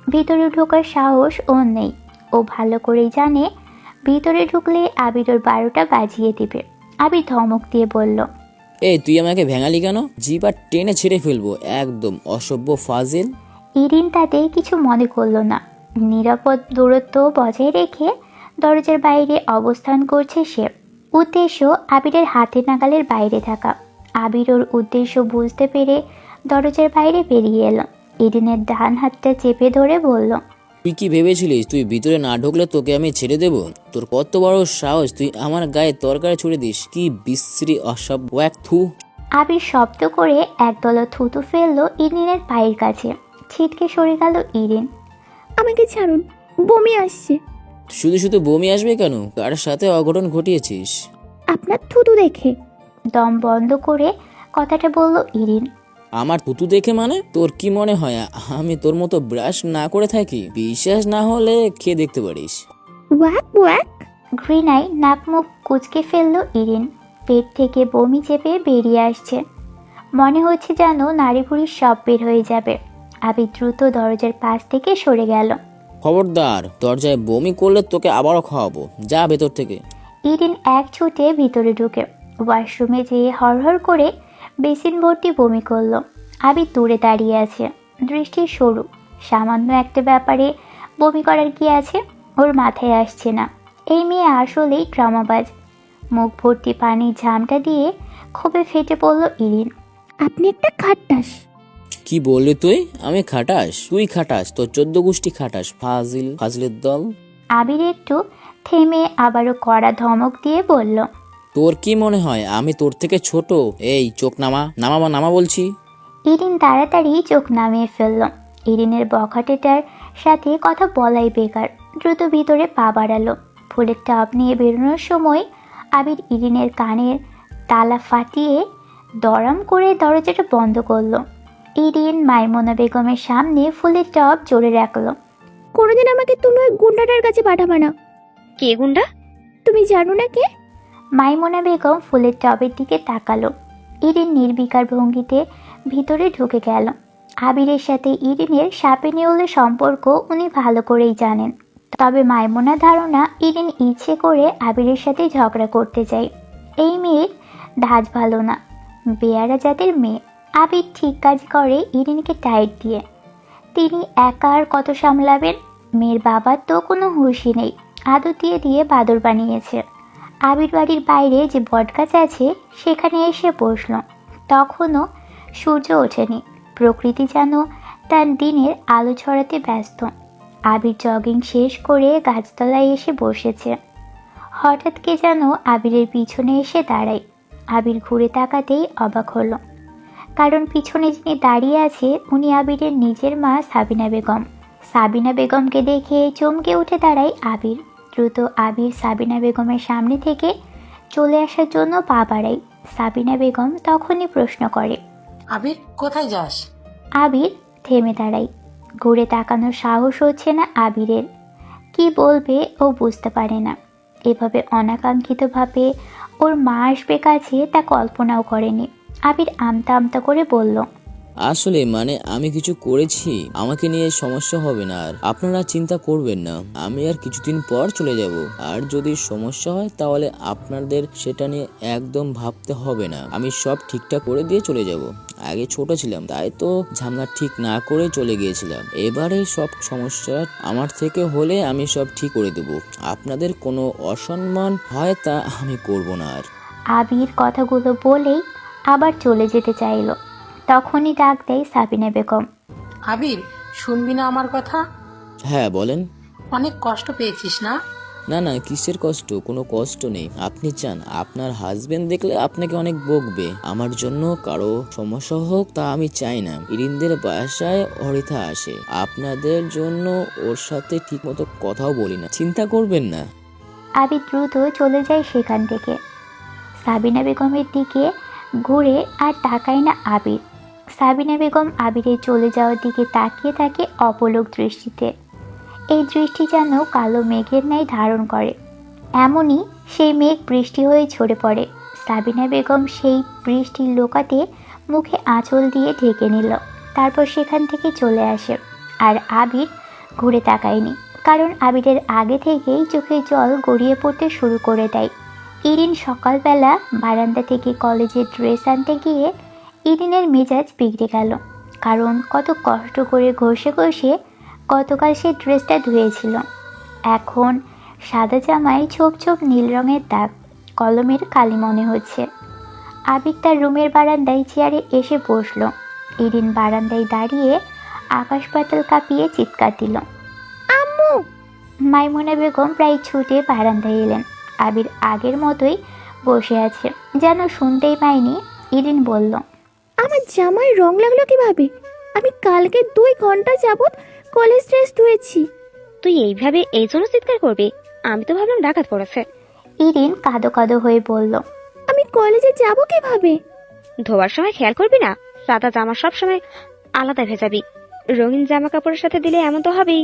ভিতরে ঢোকার সাহস ওর নেই। ও ভালো করেই জানে ভিতরে ঢুকলে আবির ওর 12টা বাজিয়ে দিবে। আবির ধমক দিয়ে বলল, এই তুই আমাকে ভেঙালি কেন? জিবা টেনে ছেড়ে ফেলবো, একদম অসভ্য ফাজিল। ইরিন তাতে কিছু মনে করলো না। নিরাপদ দূরত্ব বজায় রেখে দরজার বাইরে অবস্থান করছে সে। উদ্দেশ্য আবিরের হাতের নাগালের বাইরে থাকা। আবির ওর উদ্দেশ্য বুঝতে পেরে দরজার বাইরে বেরিয়ে এলো। ইরিনের ডান হাতটা চেপে ধরে বলল, তুই কি ভেবেছিলিস তুই ভিতরে না ঢুকলে তোকে আমি ছেড়ে দেব? তোর কত বড় সাহস, তুই আমার গায়ে তরকারি ছুড়ে দিস? কি বিশ্রী অসভ্য এক থু। আবির শব্দ করে একদলা থুতু ফেললো ইরিনের পায়ের কাছে। ছিটকে সরে গেল ইরিন। আমাকে ছাড়ুন, বমি আসছে। শুধু শুধু বমি আসবে কেন? কার সাথে অঘটন ঘটিয়েছিস? আপনার থুতু দেখে। দম বন্ধ করে কথাটা বলল ইরিন। আমার থুতু দেখে মানে? তোর কি মনে হয় আমি তোর মতো ব্রাশ না করে থাকি? বিশ্বাস না হলে খেয়ে দেখতে পারিস। Walk walk. ঘৃণায় নাক মুখ কুচকে ফেললো ইরিন। পেট থেকে বমি চেপে বেরিয়ে আসছে। মনে হচ্ছে যেন নাড়ি ভুড়ি সব বের হয়ে যাবে। আবির দ্রুত দরজার পাশ থেকে সরে গেল। খবরদার, দরজায় বমি করলে তোকে আবারও খাওয়াবো, যা ভেতর থেকে। ইরিন এক ছুটে ভিতরে ঢুকে ওয়াশরুমে যেয়ে হরহর করে বেসিন ভর্তি বমি করলো। আবির দূরে দাঁড়িয়ে আছে, দৃষ্টি সরু। সামান্য একটা ব্যাপারে বমি করার কি আছে? ওর মাথায় আসছে না। এই মেয়ে আসলেই ড্রামাবাজ। মুখ ভর্তি পানির ঝামটা দিয়ে ক্ষোভে ফেটে পড়ল ইরিন। আপনি একটা খাটাস। কি বললি তুই? আমি খাটাস? তুই খাটাস, তোর 14 গোষ্ঠী খাটাস, ফাজিল, ফাজিলের দল। আবির একটু থেমে আবারও কড়া ধমক দিয়ে বলল, তোর কি মনে হয় আমি তোর থেকে ছোট? এই চোখ নামা, নামা বলছি। ইরিন তাড়াতাড়ি চোখ নামিয়ে ফেলল। ইরিনের বখাটেটার সাথে কথা বলাই বেকার। দ্রুত ভিতরে পা বাড়ালো। ফুলের টব নিয়ে বেরোনোর সময় আবির ইরিনের কানের তালা ফাটিয়ে দরাম করে দরজাটা বন্ধ করলো। ইরিন মাইমুনা বেগমের সামনে ফুলের টব জোরে রাখলো। কোনোদিন আমাকে তুমি ওই গুন্ডাটার কাছে পাঠাবে না। কে গুন্ডা? তুমি জানো না কে? মাইমুনা বেগম ফুলের টবের দিকে তাকালো। ইরিন নির্বিকার ভঙ্গিতে ভিতরে ঢুকে গেল। আবিরের সাথে ইরিনের সাপে নেউলে সম্পর্ক উনি ভালো করেই জানেন। তবে মাইমুনা ধারণা ইরিন ইচ্ছে করে আবিরের সাথে ঝগড়া করতে চায়। এই মেয়ের ধাজ ভালো না, বেয়ারা জাতের মেয়ে। আবির ঠিক কাজ করে ইরিনকে টাইট দিয়ে। তিনি একা আর কত সামলাবেন? মেয়ের বাবার তো কোনো হুঁশই নেই, আদর দিয়ে দিয়ে বাদর বানিয়েছে। আবির বাড়ির বাইরে যে বটগাছ আছে সেখানে এসে বসল। তখনও সূর্য ওঠেনি। প্রকৃতি যেন তার দিনের আলো ছড়াতে ব্যস্ত। আবির জগিং শেষ করে গাছতলায় এসে বসেছে। হঠাৎ কে যেন আবিরের পিছনে এসে দাঁড়ায়। আবির ঘুরে তাকাতেই অবাক হলো, কারণ পিছনে যিনি দাঁড়িয়ে আছে উনি আবিরের নিজের মা সাবিনা বেগম। সাবিনা বেগমকে দেখে চমকে উঠে দাঁড়ায় আবির। দ্রুত আবির সাবিনা বেগমের সামনে থেকে চলে আসার জন্য পা বাড়ায়। সাবিনা বেগম তখনই প্রশ্ন করে, আবির কোথায় যাস? আবির থেমে দাঁড়ায়। ঘুরে তাকানোর সাহস হচ্ছে না আবিরের। কি বলবে ও বুঝতে পারে না। এভাবে অনাকাঙ্ক্ষিতভাবে ওর মা আসবে কাছে তা কল্পনাও করেনি। আবির আমতা আমতা করে বলল, আসলে আমি কিছু করেছি, আমাকে নিয়ে সমস্যা হবে না, আর আপনারা চিন্তা করবেন না। আমি আর কিছুদিন পর চলে যাব। আর যদি সমস্যা হয় তাহলে আপনাদের সেটা নিয়ে একদম ভাবতে হবে না। আমি সব ঠিকঠাক করে দিয়ে চলে যাব। আগে ছোট ছিলাম, তাই তো ঝামেলা ঠিক না করে চলে গিয়েছিলাম। এবারে সব সমস্যা আমার থেকে হলে আমি সব ঠিক করে দেব। আপনাদের কোনো অসম্মান হয় তা আমি করব না। আর আবির কথাগুলো বলেই আবার চলে যেতে চাইল। তখনই ডাক দেয় সাবিনা বেগম। আবির, শুনবি না আমার কথা? হ্যাঁ বলেন। অনেক কষ্ট পেয়েছিস না? না কিসের কষ্ট? কোনো কষ্ট নেই। আপনি চান আপনার হাজবেন্ড দেখলে আপনাকে অনেক বকবে। আমার জন্য কারো সমস্যা হোক তা আমি চাই না। ইরিনদের বাসায় অরিথা আসে, আপনাদের জন্য ওর সাথে ঠিকমতো কথাও বলি না, চিন্তা করবেন না। আবির দ্রুত চলে যায় সেখান থেকে। সাবিনা বেগমের দিকে ঘুরে আর তাকায় না আবির। সাবিনা বেগম আবিরের চলে যাওয়ার দিকে তাকিয়ে থাকে অপলক দৃষ্টিতে। এই দৃষ্টি যেন কালো মেঘের ন্যায় ধারণ করে। এমনই সেই মেঘ বৃষ্টি হয়ে ঝরে পড়ে। সাবিনা বেগম সেই বৃষ্টি লোকাতে মুখে আঁচল দিয়ে ঢেকে নিল। তারপর সেখান থেকে চলে আসে। আর আবির ঘুরে তাকায়নি, কারণ আবিরের আগে থেকেই চোখের জল গড়িয়ে পড়তে শুরু করে দেয়। ইরিন সকালবেলা বারান্দা থেকে কলেজের ড্রেস আনতে গিয়ে ইরিনের মেজাজ বিগড়ে গেল, কারণ কত কষ্ট করে ঘষে ঘষে গতকাল সে ড্রেসটা ধুয়েছিল। এখন সাদা জামায় ছোপ ছোপ নীল রঙের দাগ, কলমের কালি মনে হচ্ছে। আবির তার রুমের বারান্দায় চেয়ারে এসে বসলো। ইরিন বারান্দায় দাঁড়িয়ে আকাশ পাতাল কাঁপিয়ে চিৎকার দিল, আম্মু! মাইমুনা বেগম প্রায় ছুটে বারান্দায় এলেন। আবির আগের মতোই বসে আছে, যেন শুনতেই পায়নি। ইরিন বলল, আমার জামায় রং লাগলো কিভাবে? আমি কালকে 2 ঘন্টা যাবত কলেজ ড্রেস ধুয়েছি। তুই এইভাবে এই জন্য চিৎকার করবি? আমি তো ভাবলাম ডাকাত পড়েছে। ইরিন কাঁদো কাঁদো হয়ে বলল, আমি কলেজে যাব কিভাবে? ধোয়ার সময় খেয়াল করবি না? সাদা জামা সব সময় আলাদা ভেজাবি, রঙিন জামা কাপড়ের সাথে দিলে এমন তো হবেই।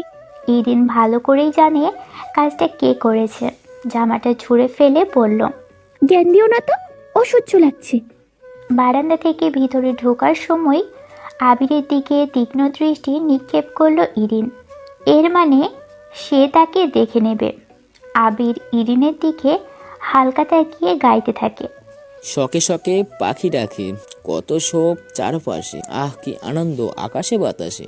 ইরিন ভালো করেই জানে কাজটা কে করেছে। জামাটা ছুঁড়ে ফেলে বলল, জ্ঞান দিও না তো, অসহ্য লাগছে। বারান্দা থেকে ভিতরে ঢোকার সময় আবিরের দিকে তীক্ষ্ণ দৃষ্টি নিক্ষেপ করল ইরিন। এর মানে সে তাকে দেখে নেবে। আবির ইরিনের দিকে হালকা তাকিয়ে গাইতে থাকে, শখে শখে পাখি ডাকে, কত শোক চারপাশে, আহ কি আনন্দ আকাশে বাতাসে।